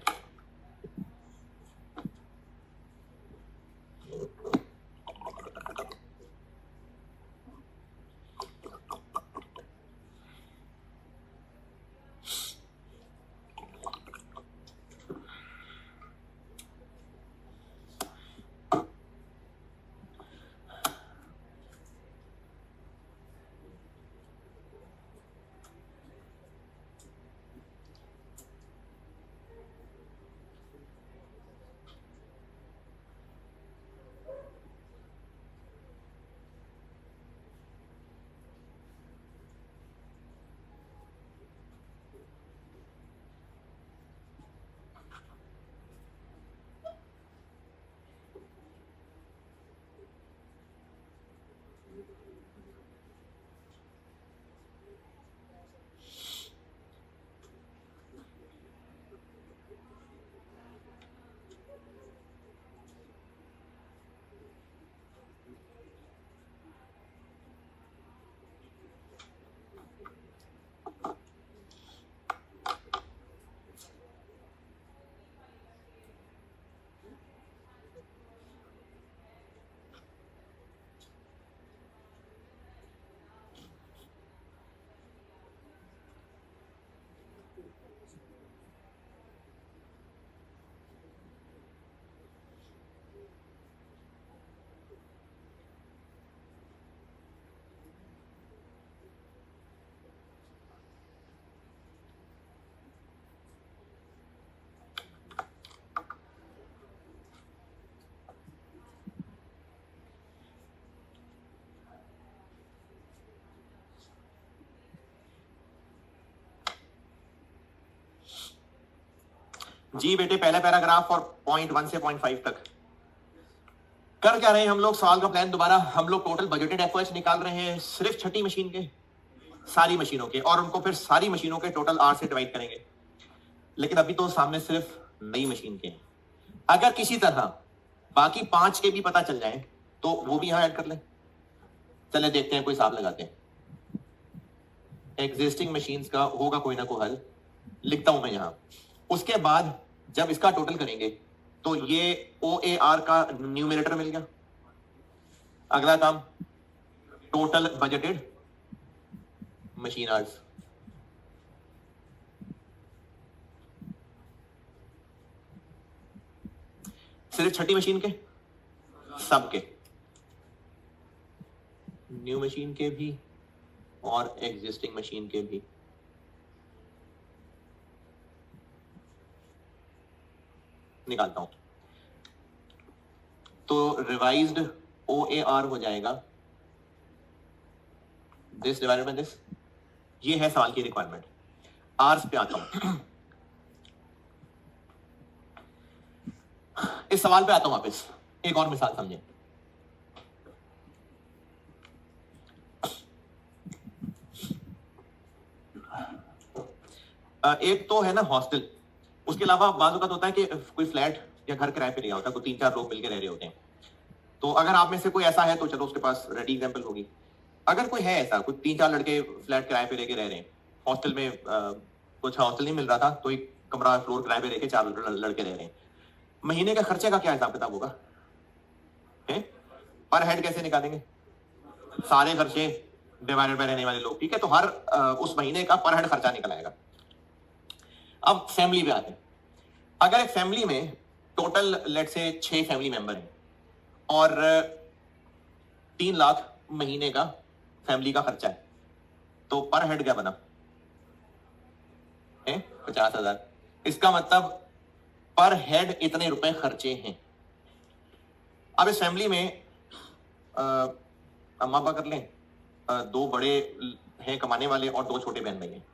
जी बेटे, पहला पैराग्राफ और 0.1 से 0.5 तक कर क्या रहे हैं हम लोग? सवाल का प्लान दोबारा, हम लोग टोटल बजटेड एफओएस निकाल रहे हैं सिर्फ छठी मशीन के, सारी मशीनों के, और उनको फिर सारी मशीनों के टोटल आर से डिवाइड करेंगे। लेकिन अभी तो सामने सिर्फ नई मशीन के हैं। अगर किसी तरह बाकी 5 के भी पता चल जाए तो वो भी यहां ऐड कर लें। चले देखते हैं, कोई हिसाब लगाते हैं। एग्जिस्टिंग मशीन्स का होगा कोई ना कोई हल, लिखता हूं मैं यहां। उसके बाद जब इसका टोटल करेंगे तो ये OAR का न्यूमरेटर मिल गया। अगला काम टोटल बजटेड मशीन आवर्स, सिर्फ छठी मशीन के, सबके, न्यू मशीन के भी और एग्जिस्टिंग मशीन के भी। निकालता हूं तो रिवाइज्ड OAR हो जाएगा दिस डिवाइडेड बाय दिस। ये है सवाल की रिक्वायरमेंट। आर्स पे आता हूं, इस सवाल पे आता हूं वापस। एक और मिसाल समझें। एक तो है ना हॉस्टल, उसके अलावा बाज़ औक़ात होता है कि कोई फ्लैट या घर किराए पे लिया होता है, कोई 3-4 लोग मिलकर रह रहे होते हैं। तो अगर आप में से कोई ऐसा है तो चलो उसके पास रेडी एग्जांपल होगी। अगर कोई है ऐसा, कोई 3-4 लड़के फ्लैट किराए पे लेके रह रहे हैं, हॉस्टल में कुछ हॉस्टल नहीं मिल रहा था तो एक कमरा फ्लोर किराए पे लेके 4 लड़के रह रहे हैं, महीने का खर्चे का क्या हिसाब किताब होगा? पर हेड कैसे निकालेंगे? सारे खर्चे डिवाइडेड बाय रहने वाले लोग, ठीक है? तो हर उस महीने का पर हेड खर्चा निकल आएगा। अब फैमिली पे आते हैं। अगर एक फैमिली में टोटल लेट से 6 फैमिली मेंबर हैं और 3 लाख महीने का फैमिली का खर्चा है, तो पर हेड क्या बना? 50,000। इसका मतलब पर हेड इतने रुपए खर्चे हैं। अब इस फैमिली में अम्मा पापा कर लें, 2 बड़े हैं कमाने वाले और 2 छोटे बहन भाई हैं।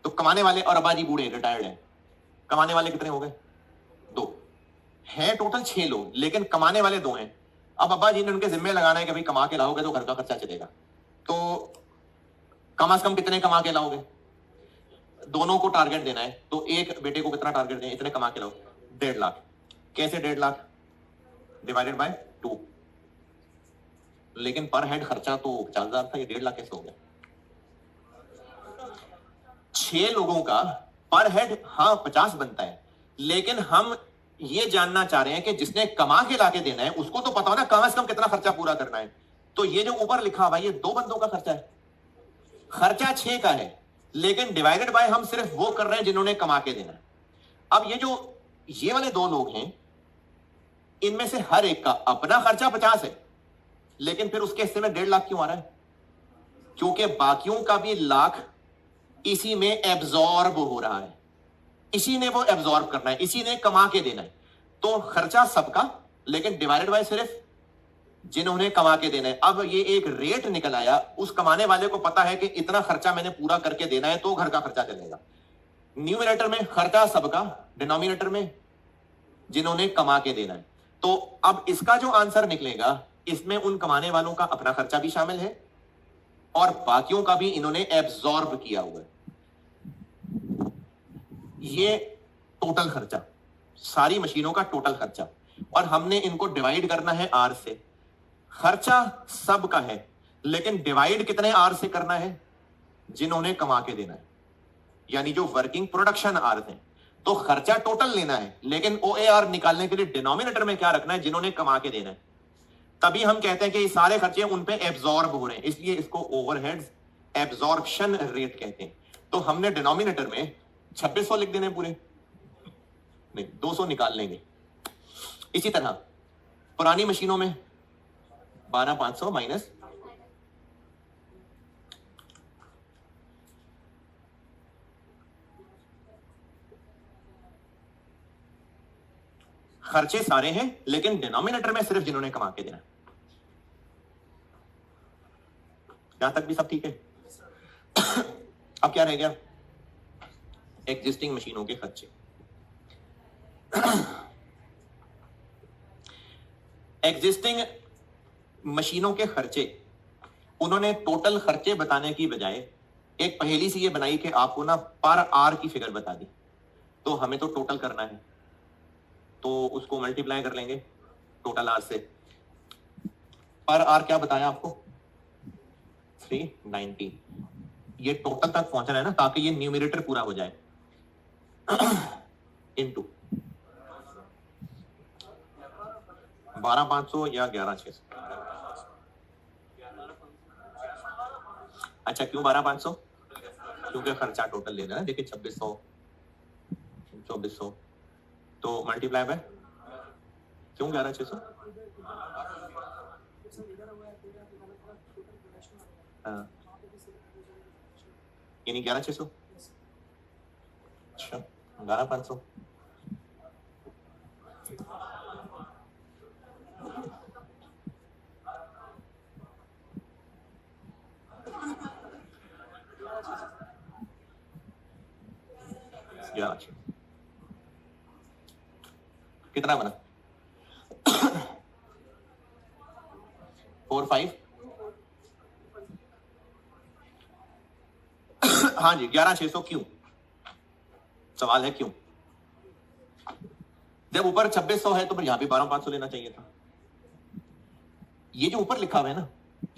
तो कमाने वाले, और अब्बा जी बूढ़े रिटायर्ड हैं, कमाने वाले कितने हो गए? है टोटल 6 लोग, लेकिन कमाने वाले 2 हैं। अब अब्बा जी ने उनके जिम्मे लगाना है कि भाई कमा के लाओगे तो घर का खर्चा चलेगा, तो कम से कम कितने कमा के लाओगे? दोनों को टारगेट देना है, तो एक बेटे को कितना टारगेट दें? इतने कमा के लाओ, 1.5 लाख। कैसे 1.5 लाख? Divided by 2। लेकिन पर हेड खर्चा तो 50,000 था, ये 1.5 लाख कैसे हो गया? 6 लोगों का पर हेड हाँ 50 बनता है, लेकिन हम ये जानना चाह रहे हैं कि जिसने कमा के लाके देना है उसको तो पता हो ना कम से कम कितना खर्चा पूरा करना है। तो ये जो ऊपर लिखा हुआ ये 2 बंदों का खर्चा है, खर्चा 6 का है, लेकिन डिवाइडेड बाय हम सिर्फ वो कर रहे हैं जिन्होंने कमा के देना है। अब ये वाले 2 लोग हैं, इनमें से हर एक का अपना खर्चा 50 है, लेकिन फिर उसके हिस्से में 1.5 लाख क्यों आ रहा है? क्योंकि बाकियों का भी लाख इसी में एब्जॉर्ब हो रहा है, इसी ने वो एब्जॉर्ब करना है, इसी ने कमा के देना है। तो खर्चा सबका, लेकिन डिवाइडेड बाय सिर्फ जिन्होंने कमा के देना है। अब ये एक रेट निकल आया, उस कमाने वाले को पता है कि इतना खर्चा मैंने पूरा करके देना है तो घर का खर्चा चलेगा। न्यूमरेटर में खर्चा सबका, डिनोमिनेटर में जिन्होंने कमा के देना है। तो अब इसका जो आंसर निकलेगा, इसमें उन कमाने वालों का अपना खर्चा भी शामिल है और बाकियों का भी इन्होंने एब्जॉर्ब किया हुआ है। ये टोटल खर्चा, सारी मशीनों का टोटल खर्चा, और हमने इनको डिवाइड करना है आर से। खर्चा सब का है, लेकिन डिवाइड कितने आर से करना है? जिन्होंने कमा के देना है, यानी जो वर्किंग प्रोडक्शन आर है। तो खर्चा टोटल लेना है, लेकिन OAR निकालने के लिए डिनोमिनेटर में क्या रखना है? जिन्होंने कमा के देना है। तभी हम कहते हैं कि ये सारे खर्चे उन पे एब्जॉर्ब हो रहे हैं, इसलिए इसको ओवरहेड्स एब्जॉर्प्शन रेट कहते हैं। तो हमने डिनोमिनेटर में 2600 लिख देने पूरे, नहीं 200 निकाल लेंगे। इसी तरह पुरानी मशीनों में 12,500 माइनस खर्चे सारे हैं, लेकिन डिनोमिनेटर में सिर्फ जिन्होंने कमा के देना। यहां तक भी सब ठीक है? अब क्या रह गया? एग्जिस्टिंग मशीनों के खर्चे। एग्जिस्टिंग मशीनों के खर्चे, उन्होंने टोटल खर्चे बताने की बजाय एक पहेली सी ये बनाई कि आपको ना पर आर की फिगर बता दी। तो हमें तो टोटल करना है, तो उसको मल्टीप्लाई कर लेंगे टोटल आर से। पर आर क्या बताया आपको? 390। ये टोटल तक पहुंचना है ना, ताकि ये न्यूमरेटर पूरा हो जाए। इनटू 12,500 या 11,600? अच्छा, क्यों 12,500? क्योंकि खर्चा टोटल लेना है। देखिए 2600, 2400, तो मल्टीप्लाई बाय क्यों 11,600? हाँ, यानी 11,600। अच्छा, 12,500। कितना बना? 4, 5। हाँ जी, 11,600 क्यों? सवाल है क्यों? जब ऊपर 2600 है तो फिर यहां भी 12,500 लेना चाहिए था। ये जो ऊपर लिखा हुआ है ना,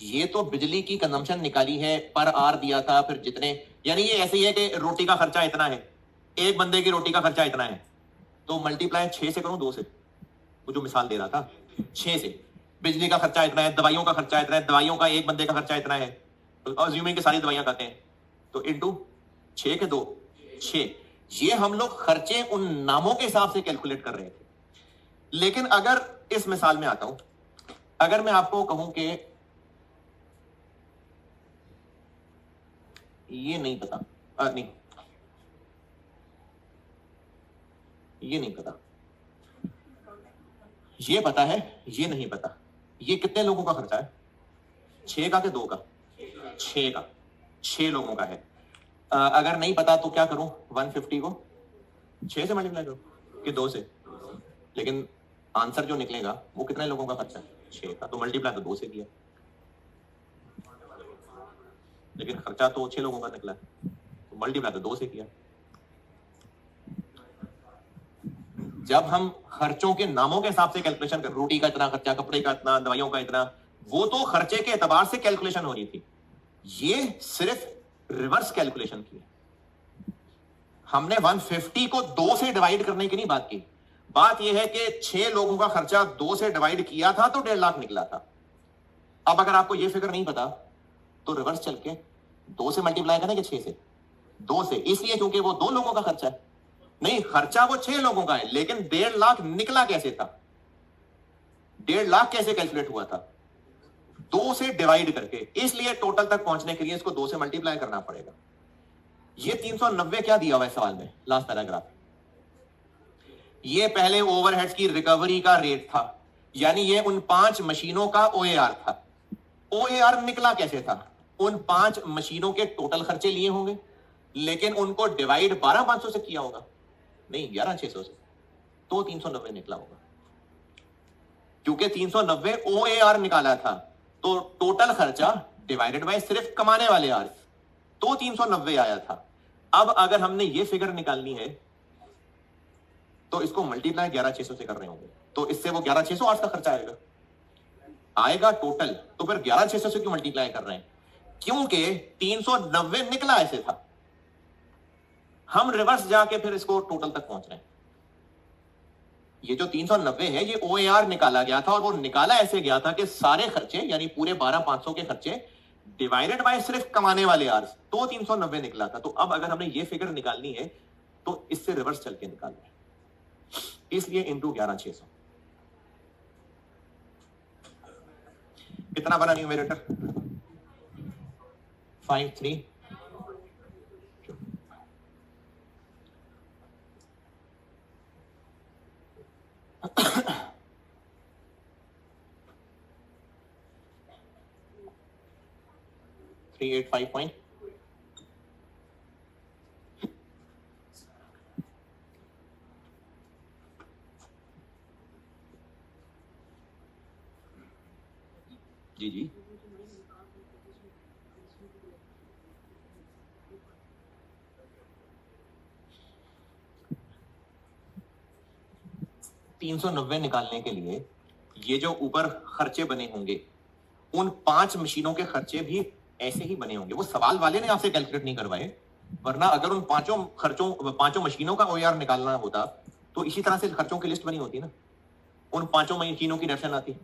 ये तो बिजली की कंजम्पशन निकाली है, पर आर दिया था, फिर जितने, यानी ये ऐसे ही है कि रोटी का खर्चा इतना है, एक बंदे की रोटी का खर्चा इतना है, तो मल्टीप्लाई 6 से करूं 2 से? वो जो मिसाल दे रहा था 6 से। बिजली का खर्चा इतना है, दवाइयों का खर्चा इतना है, दवाइयों का एक बंदे का खर्चा इतना है, तो अज्यूमिंग कि सारी दवाइयां खाते हैं, तो इनटू 6 के 2, 6। ये हम लोग खर्चे उन नामों के हिसाब से कैलकुलेट कर रहे थे। लेकिन अगर इस मिसाल में आता हूं, अगर मैं आपको कहूं कि ये नहीं पता, नहीं ये नहीं पता, ये पता है, ये नहीं पता, ये कितने लोगों का खर्चा है? 6 का कि 2 का? 6 का, 6 लोगों का है। अगर नहीं पता तो क्या करूं? 150 को 6 से मल्टीप्लाई करो कि 2 से? लेकिन आंसर जो निकलेगा वो कितने लोगों का खर्चा है? 6 का। तो मल्टीप्लाई तो 2 से किया, लेकिन खर्चा तो 6 लोगों का निकला, तो मल्टीप्लाई तो 2 से किया। जब हम खर्चों के नामों के हिसाब से कैलकुलेशन कर, रोटी का इतना खर्चा, कपड़े का इतना, दवाइयों का इतना, वो तो खर्चे के एतबार से कैलकुलेशन हो रही थी। ये सिर्फ रिवर्स कैलकुलेशन की है। हमने 150 को 2 से डिवाइड करने की नहीं बात की। बात यह है कि 6 लोगों का खर्चा 2 से डिवाइड किया था तो 1.5 लाख निकला था। अब अगर आपको यह फिगर नहीं पता तो रिवर्स चल के 2 से मल्टीप्लाई करेंगे, 6 से, 2 से, इसलिए क्योंकि वो 2 लोगों का खर्चा है। नहीं, खर्चा वो 6 लोगों का है, लेकिन 1.5 लाख निकला कैसे था? 1.5 लाख कैसे कैलकुलेट हुआ था? 2 से डिवाइड करके। इसलिए टोटल तक पहुंचने के लिए इसको 2 से मल्टीप्लाई करना पड़ेगा। ये 390 क्या दिया हुआ है सवाल में, लास्ट पैराग्राफ? ये पहले ओवरहेड्स की रिकवरी का रेट था, यानी ये उन 5 मशीनों का ओएआर था। ओएआर निकला कैसे था? उन 5 मशीनों के टोटल खर्चे लिए होंगे, लेकिन उनको डिवाइड 12,500 से किया होगा, नहीं 11,600 से, तो 390 निकला होगा। क्योंकि 390 ओएआर निकाला था, तो टोटल खर्चा डिवाइडेड बाय सिर्फ कमाने वाले आर्स, तो 390 आया था। अब अगर हमने ये फिगर निकालनी है तो इसको मल्टीप्लाई 11,600 से कर रहे होंगे, तो इससे वो 11,600 आर्स का खर्चा आएगा टोटल। तो फिर 11,600 से क्यों मल्टीप्लाई कर रहे हैं? क्योंकि 390 निकला ऐसे था। हम रिवर्स जाके फिर इसको टोटल तक पहुंच रहे हैं। ये जो 390 है ये ओएआर निकाला गया था, और वो निकाला ऐसे गया था कि सारे खर्चे यानी पूरे 12,500 के खर्चे डिवाइडेड बाय सिर्फ कमाने वाले आर्स, तो 390 निकला था। तो अब अगर हमें ये फिगर निकालनी है तो इससे रिवर्स चल के निकालना है, इसलिए इंटू 11,600। कितना बना न्यूमरेटर? 53 385 पॉइंट जी जी 390 निकालने के लिए ये जो ऊपर खर्चे बने होंगे उन 5 मशीनों के खर्चे भी ऐसे ही बने होंगे। वो सवाल वाले ने आपसे कैलकुलेट नहीं करवाए, वरना अगर उन 5 मशीनों का ओआर निकालना होता तो इसी तरह से खर्चों की लिस्ट बनी होती ना। उन 5 मशीनों की रेशन आती,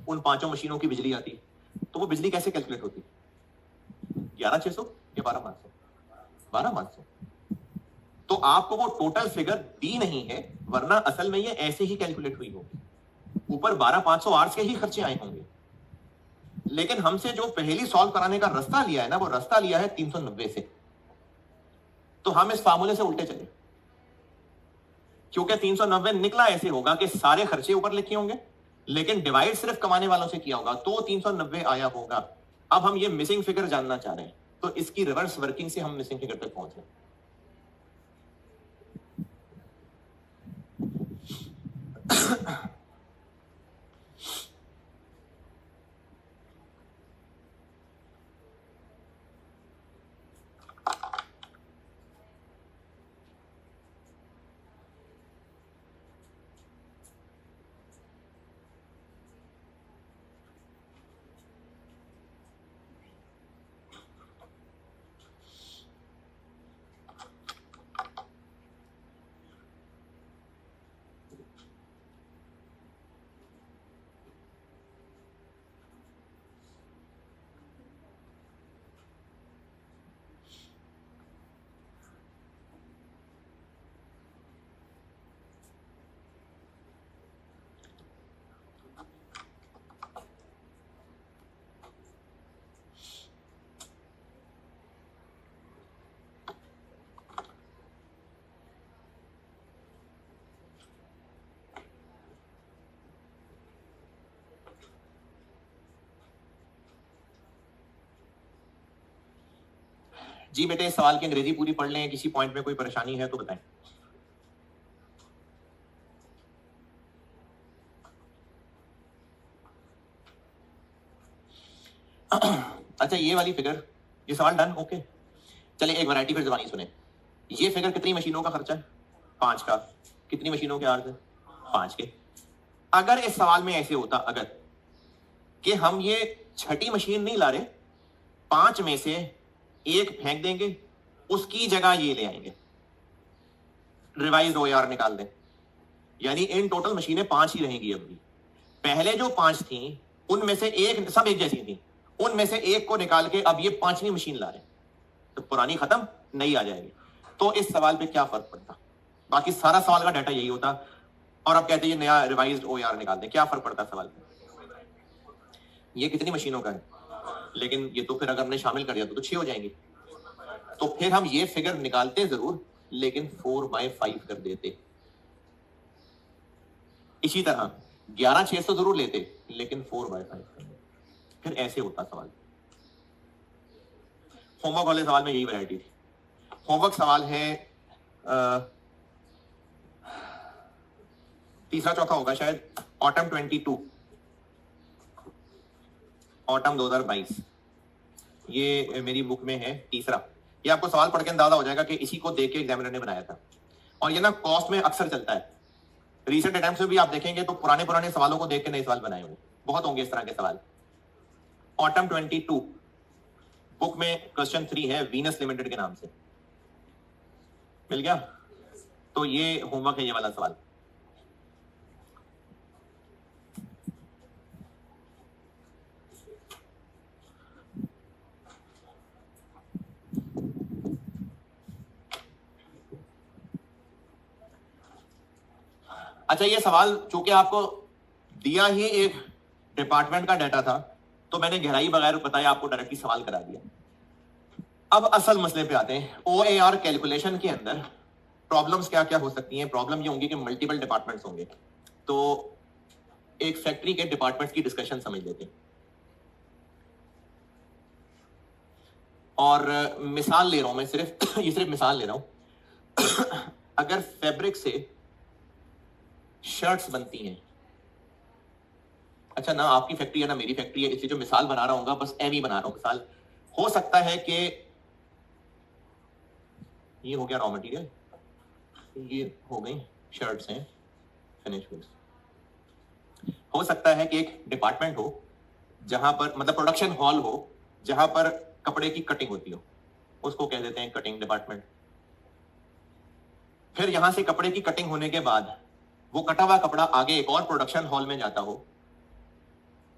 उन 5 मशीनों की बिजली आती, तो वो बिजली कैसे कैलकुलेट होती? 11,600 या 12,500? 12,500। तो आपको वो टोटल फिगर दी नहीं है, वरना असल में ये ऐसे ही कैलकुलेट हुई होगी। ऊपर 12,500 आवर्स के ही खर्चे आए होंगे, लेकिन हमसे जो पहली सॉल्व कराने का रास्ता लिया है ना, वो रास्ता लिया है 390 से। तो हम इस फार्मूले से उल्टे चले, क्योंकि 390 निकला ऐसे होगा कि सारे खर्चे ऊपर लिखे होंगे, लेकिन डिवाइड सिर्फ कमाने वालों से किया होगा, तो 390 आया होगा। अब हम ये मिसिंग फिगर जानना चाह रहे हैं, तो इसकी रिवर्स वर्किंग से हम मिसिंग फिगर तक पहुंच रहे हैं। जी बेटे, सवाल की अंग्रेजी पूरी पढ़ लें, किसी पॉइंट में कोई परेशानी है तो बताएं। अच्छा ये वाली फिगर, ये सवाल डन, ओके। चलिए एक वैरायटी फिर जबानी सुने। ये फिगर कितनी मशीनों का खर्चा है? 5 का। कितनी मशीनों के अर्ज है? 5 के। अगर इस सवाल में ऐसे होता, अगर कि हम ये छठी मशीन नहीं ला रहे, 5 में से एक फेंक देंगे, उसकी जगह ये ले आएंगे, रिवाइज OAR निकाल दें, यानी इन टोटल मशीनें 5 ही रहेंगी। अभी पहले जो 5 थी उनमें से एक, सब एक जैसी थी, उनमें से एक को निकाल के अब ये 5वीं मशीन ला रहे हैं, तो पुरानी खत्म, नई आ जाएगी। तो इस सवाल पे क्या फर्क पड़ता? बाकी सारा सवाल का डाटा यही होता, और अब कहते हैं नया रिवाइज्ड OAR निकाल दें, क्या फर्क पड़ता सवाल पे? ये कितनी मशीनों का है, लेकिन ये तो फिर अगर हमने शामिल कर दिया तो 6 हो जाएंगी। तो फिर हम ये फिगर निकालते जरूर, लेकिन 4/5 कर देते। इसी तरह 11,600 जरूर लेते, लेकिन 4/5 कर देते। फिर ऐसे होता सवाल। होमवर्क वाले सवाल में यही वैरायटी थी। होमवर्क सवाल है तीसरा चौथा होगा शायद, ऑटम 22, ऑटम 2022, ये मेरी बुक में है तीसरा। ये आपको सवाल पढ़ के अंदाजा हो जाएगा कि इसी को देख के एग्जामिनर ने बनाया था। और ये ना कॉस्ट में अक्सर चलता है, रिसेंट अटेम्प्ट्स में भी आप देखेंगे तो पुराने सवालों को देख के नए सवाल बनाए हुए बहुत होंगे इस तरह के सवाल। ऑटम 22 बुक में क्वेश्चन 3 है, वीनस लिमिटेड के नाम से। मिल गया? तो ये होमवर्क है, ये वाला सवाल। अच्छा ये सवाल चूंकि आपको दिया ही एक डिपार्टमेंट का डाटा था, तो मैंने गहराई बगैर बताया आपको डायरेक्टली सवाल करा दिया। अब असल मसले पे आते हैं। OAR कैलकुलेशन के अंदर प्रॉब्लम्स क्या क्या हो सकती हैं? प्रॉब्लम ये होंगी कि मल्टीपल डिपार्टमेंट्स होंगे। तो एक फैक्ट्री के डिपार्टमेंट्स की डिस्कशन समझ लेते हैं, और मिसाल ले रहा हूं मैं, सिर्फ ये सिर्फ मिसाल ले रहा हूं। अगर फैब्रिक से शर्ट्स बनती हैं, अच्छा ना आपकी फैक्ट्री है ना मेरी फैक्ट्री है, इसलिए जो मिसाल बना रहा हूँ बस एम ही बना रहा हूँ मिसाल। हो सकता है कि ये हो गया रॉ मटेरियल, ये हो गई शर्ट्स हैं, फिनिश गुड्स। हो सकता है कि एक डिपार्टमेंट हो जहां पर, मतलब प्रोडक्शन हॉल हो जहां पर कपड़े की कटिंग होती हो, उसको कह देते हैं कटिंग डिपार्टमेंट। फिर यहां से कपड़े की कटिंग होने के बाद वो कटा हुआ कपड़ा आगे एक और प्रोडक्शन हॉल में जाता हो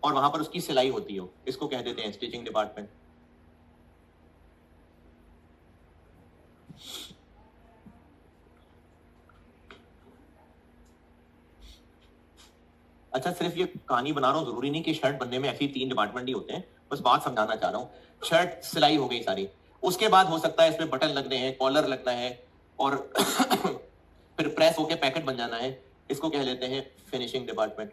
और वहां पर उसकी सिलाई होती हो, इसको कह देते हैं स्टिचिंग डिपार्टमेंट। अच्छा सिर्फ ये कहानी बना रहा हूं, जरूरी नहीं कि शर्ट बनने में ऐसी 3 डिपार्टमेंट ही होते हैं, बस बात समझाना चाह रहा हूं। शर्ट सिलाई हो गई सारी, उसके बाद हो सकता है इसमें बटन लगने हैं, कॉलर लगना है, और फिर प्रेस होके पैकेट बन जाना है, इसको कह लेते हैं फिनिशिंग डिपार्टमेंट।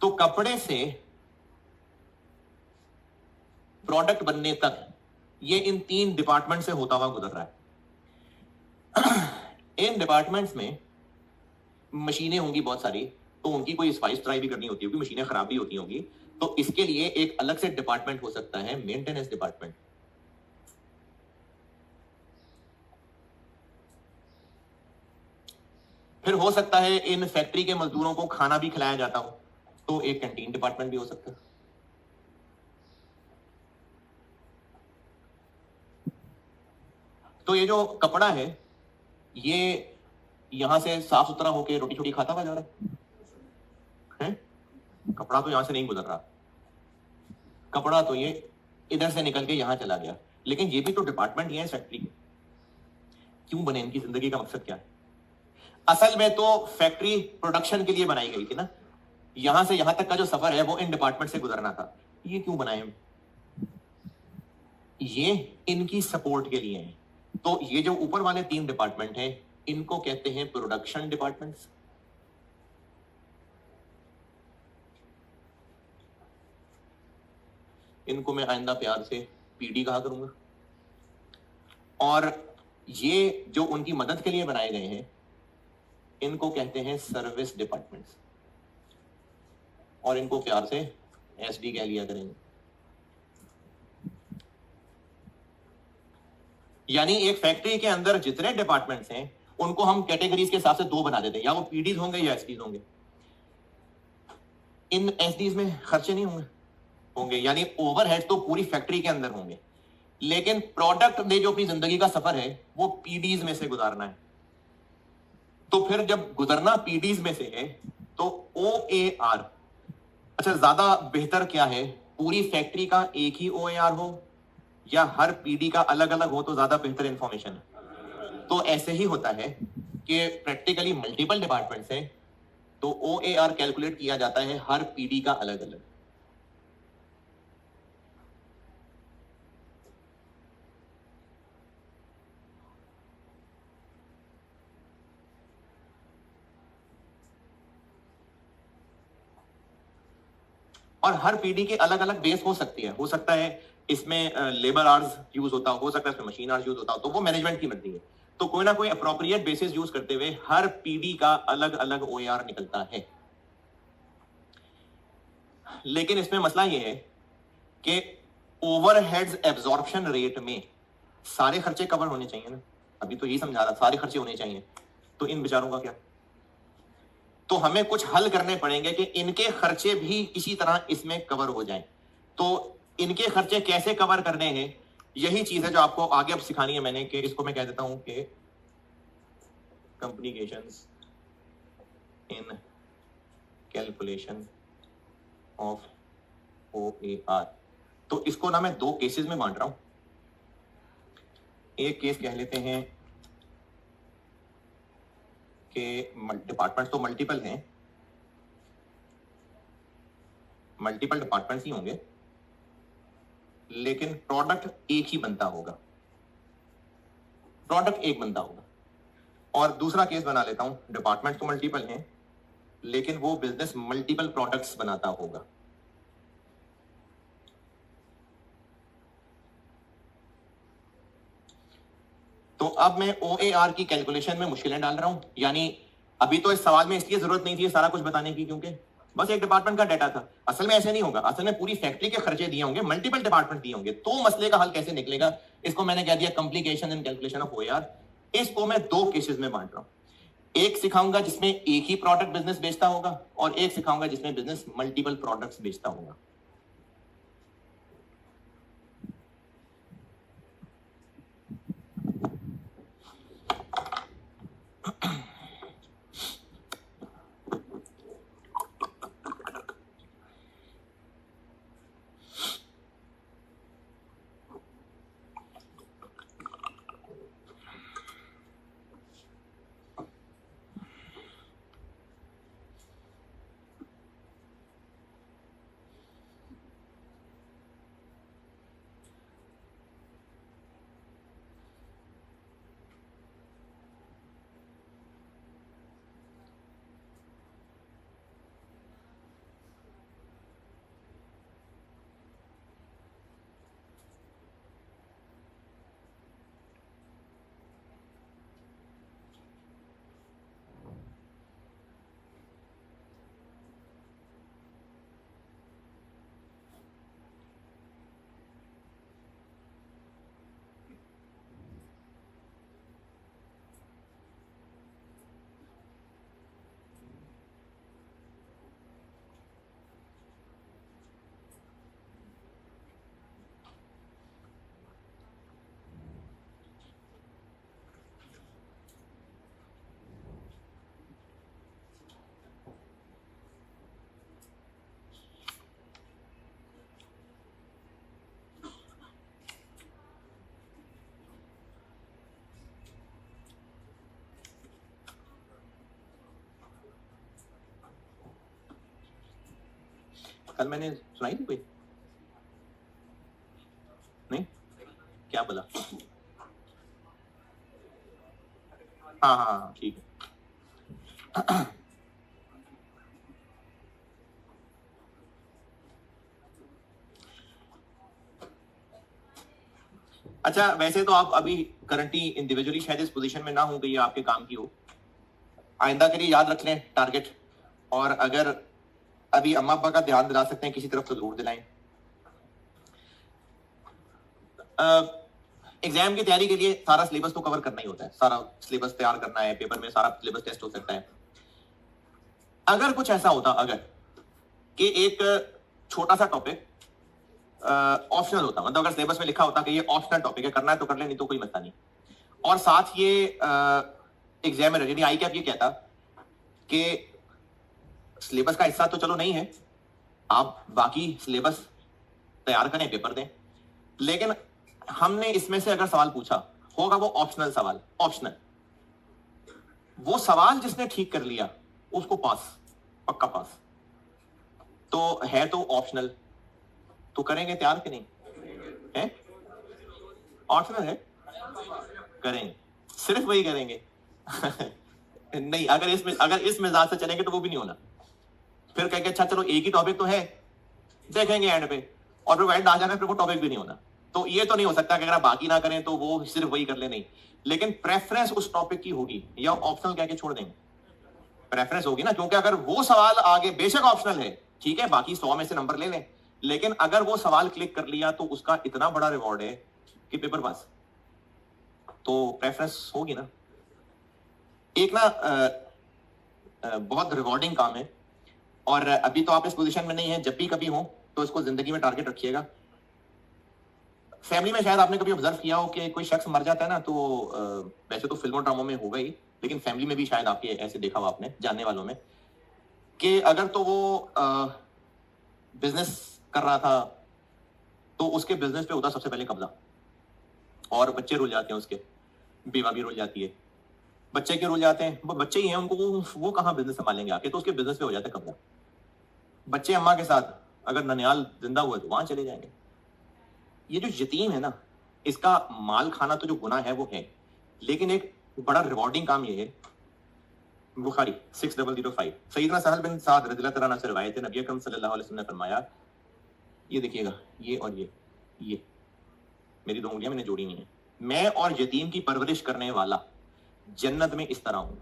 तो कपड़े से प्रोडक्ट बनने तक ये इन 3 डिपार्टमेंट से होता हुआ गुजर रहा है। इन डिपार्टमेंट्स में मशीनें होंगी बहुत सारी, तो उनकी कोई सफाई सुथराई भी करनी होती होगी, मशीनें खराब भी होती होंगी, तो इसके लिए एक अलग से डिपार्टमेंट हो सकता है, मेंटेनेंस डिपार्टमेंट। फिर हो सकता है इन फैक्ट्री के मजदूरों को खाना भी खिलाया जाता हो, तो एक कैंटीन डिपार्टमेंट भी हो सकता है। तो ये जो कपड़ा है ये यहां से साफ सुथरा होकर रोटी छोटी खाता हुआ जा रहा है, कपड़ा तो यहां से नहीं गुजर रहा, कपड़ा तो ये इधर से निकल के यहां चला गया, लेकिन ये भी तो डिपार्टमेंट ही है फैक्ट्री के। क्यों बने, इनकी जिंदगी का मकसद क्या है? असल में तो फैक्ट्री प्रोडक्शन के लिए बनाई गई थी ना, यहां से यहां तक का जो सफर है वो इन डिपार्टमेंट से गुजरना था। ये क्यों बनाए हम? ये इनकी सपोर्ट के लिए है। तो ये जो ऊपर वाले 3 डिपार्टमेंट हैं इनको कहते हैं प्रोडक्शन डिपार्टमेंट्स। इनको मैं आइंदा प्यार से PD कहा करूंगा। और ये जो उनकी मदद के लिए बनाए गए हैं इनको कहते हैं सर्विस डिपार्टमेंट्स। और इनको प्यार से SD कह लिया करेंगे। यानी एक फैक्ट्री के अंदर जितने डिपार्टमेंट्स हैं उनको हम कैटेगरीज के हिसाब से दो बना देते हैं, या वो PDs होंगे या SDs होंगे। इन SDs में खर्चे नहीं होंगे, यानी ओवरहेड तो पूरी फैक्ट्री के अंदर होंगे, लेकिन प्रोडक्ट ने जो अपनी जिंदगी का सफर है वो PDs में से गुजारना है। तो फिर जब गुजरना PDs में से है तो OAR, अच्छा ज्यादा बेहतर क्या है, पूरी फैक्ट्री का एक ही OAR हो या हर PD का अलग अलग हो तो ज्यादा बेहतर इंफॉर्मेशन है। तो ऐसे ही होता है कि प्रैक्टिकली मल्टीपल डिपार्टमेंट्स हैं तो OAR कैलकुलेट किया जाता है हर PD का अलग अलग। और हर PD के अलग अलग बेस हो सकती है, हो सकता है इसमें लेबर आवर्स यूज होता हो सकता है इसमें मशीन आवर्स यूज होता हो, तो वो मैनेजमेंट की मर्जी है। तो कोई ना कोई अप्रोप्रिएट बेसिस यूज करते हुए हर PD का अलग अलग OAR निकलता है। लेकिन इसमें मसला यह है कि ओवरहेड्स एब्जॉर्प्शन रेट में सारे खर्चे कवर होने चाहिए ना, अभी तो यही समझा रहा, सारे खर्चे होने चाहिए, तो इन बेचारों का क्या? तो हमें कुछ हल करने पड़ेंगे कि इनके खर्चे भी किसी तरह इसमें कवर हो जाएं। तो इनके खर्चे कैसे कवर करने हैं, यही चीज है जो आपको आगे अब सिखानी है मैंने, कि इसको मैं कह देता हूं कि complications in calculation of OAR। तो इसको ना मैं दो केसेस में बांट रहा हूं। एक केस कह लेते हैं कि डिपार्टमेंट तो मल्टीपल हैं, मल्टीपल डिपार्टमेंट्स ही होंगे, लेकिन प्रोडक्ट एक ही बनता होगा, प्रोडक्ट एक बनता होगा। और दूसरा केस बना लेता हूं, डिपार्टमेंट तो मल्टीपल हैं लेकिन वो बिजनेस मल्टीपल प्रोडक्ट्स बनाता होगा। तो अब मैं OAR की कैलकुलेशन में मुश्किलें डाल रहा हूं, यानी अभी तो इस सवाल में इसलिए जरूरत नहीं थी सारा कुछ बताने की क्योंकि बस एक डिपार्टमेंट का डाटा था। असल में ऐसे नहीं होगा, असल में पूरी फैक्ट्री के खर्चे दिए होंगे, मल्टीपल डिपार्टमेंट दिए होंगे, तो मसले का हल कैसे निकलेगा, इसको मैंने कह दिया complication in calculation of OAR। इसको मैं दो केसेस में बांट रहा हूं, एक सिखाऊंगा जिसमें एक ही प्रोडक्ट बिजनेस बेचता होगा और एक सिखाऊंगा जिसमें बिजनेस मल्टीपल प्रोडक्ट्स बेचता होगा। कल मैंने सुनाई थी कोई नहीं, क्या बोला? हाँ हाँ हाँ ठीक है। अच्छा वैसे तो आप अभी करंटली इंडिविजुअली शायद इस पोजीशन में ना हो कि ये आपके काम की हो, आइंदा के लिए याद रख लें टारगेट। और अगर अभी अम्मा अब्बा का ध्यान दिला सकते हैं किसी तरफ तो जरूर दिलाएं। एग्जाम की तैयारी के लिए सारा सिलेबस तो कवर करना ही होता है, सारा सिलेबस तैयार करना है, पेपर में सारा सिलेबस टेस्ट हो सकता है। अगर कुछ ऐसा होता अगर कि एक छोटा सा टॉपिक ऑप्शनल होता, मतलब अगर सिलेबस में लिखा होता कि ये ऑप्शनल टॉपिक है, करना है तो कर ले, नहीं तो कोई मसला नहीं, और साथ ये एग्जामिनर यानी आई कैप ये कहता कि सिलेबस का हिस्सा तो चलो नहीं है, आप बाकी सिलेबस तैयार करें, पेपर दें, लेकिन हमने इसमें से अगर सवाल पूछा होगा वो ऑप्शनल सवाल, ऑप्शनल, वो सवाल जिसने ठीक कर लिया उसको पास, पक्का पास, तो है तो ऑप्शनल, तो करेंगे तैयार कि नहीं है? ऑप्शनल है, करेंगे, सिर्फ वही करेंगे नहीं, अगर इस मिजाज से चलेंगे तो वो भी नहीं होना, फिर कहेंगे अच्छा चलो एक ही टॉपिक तो है, देखेंगे एंड पे, और फिर एंड आ जाना, फिर वो टॉपिक भी नहीं होना। तो ये तो नहीं हो सकता कि अगर आप बाकी ना करें तो वो सिर्फ वही कर ले, नहीं, लेकिन प्रेफरेंस उस टॉपिक की होगी, या ऑप्शनल कह के छोड़ देंगे, प्रेफरेंस होगी ना, क्योंकि अगर वो सवाल आगे बेशक ऑप्शनल है, ठीक है, बाकी 100 में से नंबर ले लें, लेकिन अगर वो सवाल क्लिक कर लिया तो उसका इतना बड़ा रिवॉर्ड है कि पेपर पास, तो प्रेफरेंस होगी ना। एक ना बहुत रिवॉर्डिंग काम है, और अभी तो आप इस पोजीशन में नहीं है, जब भी कभी हो तो इसको जिंदगी में टारगेट रखिएगा। फैमिली में शायद आपने कभी ऑब्जर्व किया हो कि कोई शख्स मर जाता है ना, तो वैसे तो फिल्मों ड्रामों में होगा ही, लेकिन फैमिली में भी शायद आपके ऐसे देखा हुआ आपने, जानने वालों में, कि अगर तो वो बिजनेस कर रहा था तो उसके बिजनेस पे होता सबसे पहले कब्जा, और बच्चे रुल जाते हैं उसके, बीमा भी रुल जाती है, बच्चे के रुल जाते हैं, वो बच्चे ही हैं, उनको वो कहाँ बिजनेस संभालेंगे आके, तो उसके बिजनेस पे हो जाता है कब्जा। बच्चे अम्मा के साथ अगर ननियाल जिंदा हुए तो वहां चले जाएंगे। ये जो यतीम है ना, इसका माल खाना तो जो गुनाह है वो है, लेकिन एक बड़ा रिवॉर्डिंग काम ये है। बुखारी 6005, सैयदना सहल बिन साद रज़ियल्लाहु तआला अन्हु से रिवायत है, नबी अकरम सल्लल्लाहु अलैहि वसल्लम ने फरमाया, ये देखिएगा, ये और ये मेरी दो उंगलियां मैंने जोड़ी नहीं है, मैं और यतीम की परवरिश करने वाला जन्नत में इस तरह हूं,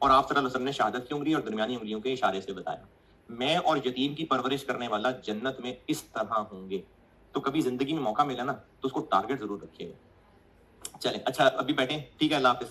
और आप सल्लल्लाहु अलैहि वसल्लम ने शहादत की उंगली और दरमियानी उंगलियों के इशारे से बताया, मैं और यतीम की परवरिश करने वाला जन्नत में इस तरह होंगे। तो कभी जिंदगी में मौका मिला ना तो उसको टारगेट जरूर रखिएगा। चलें, अच्छा अभी बैठे, ठीक है, अल्लाह हाफिज।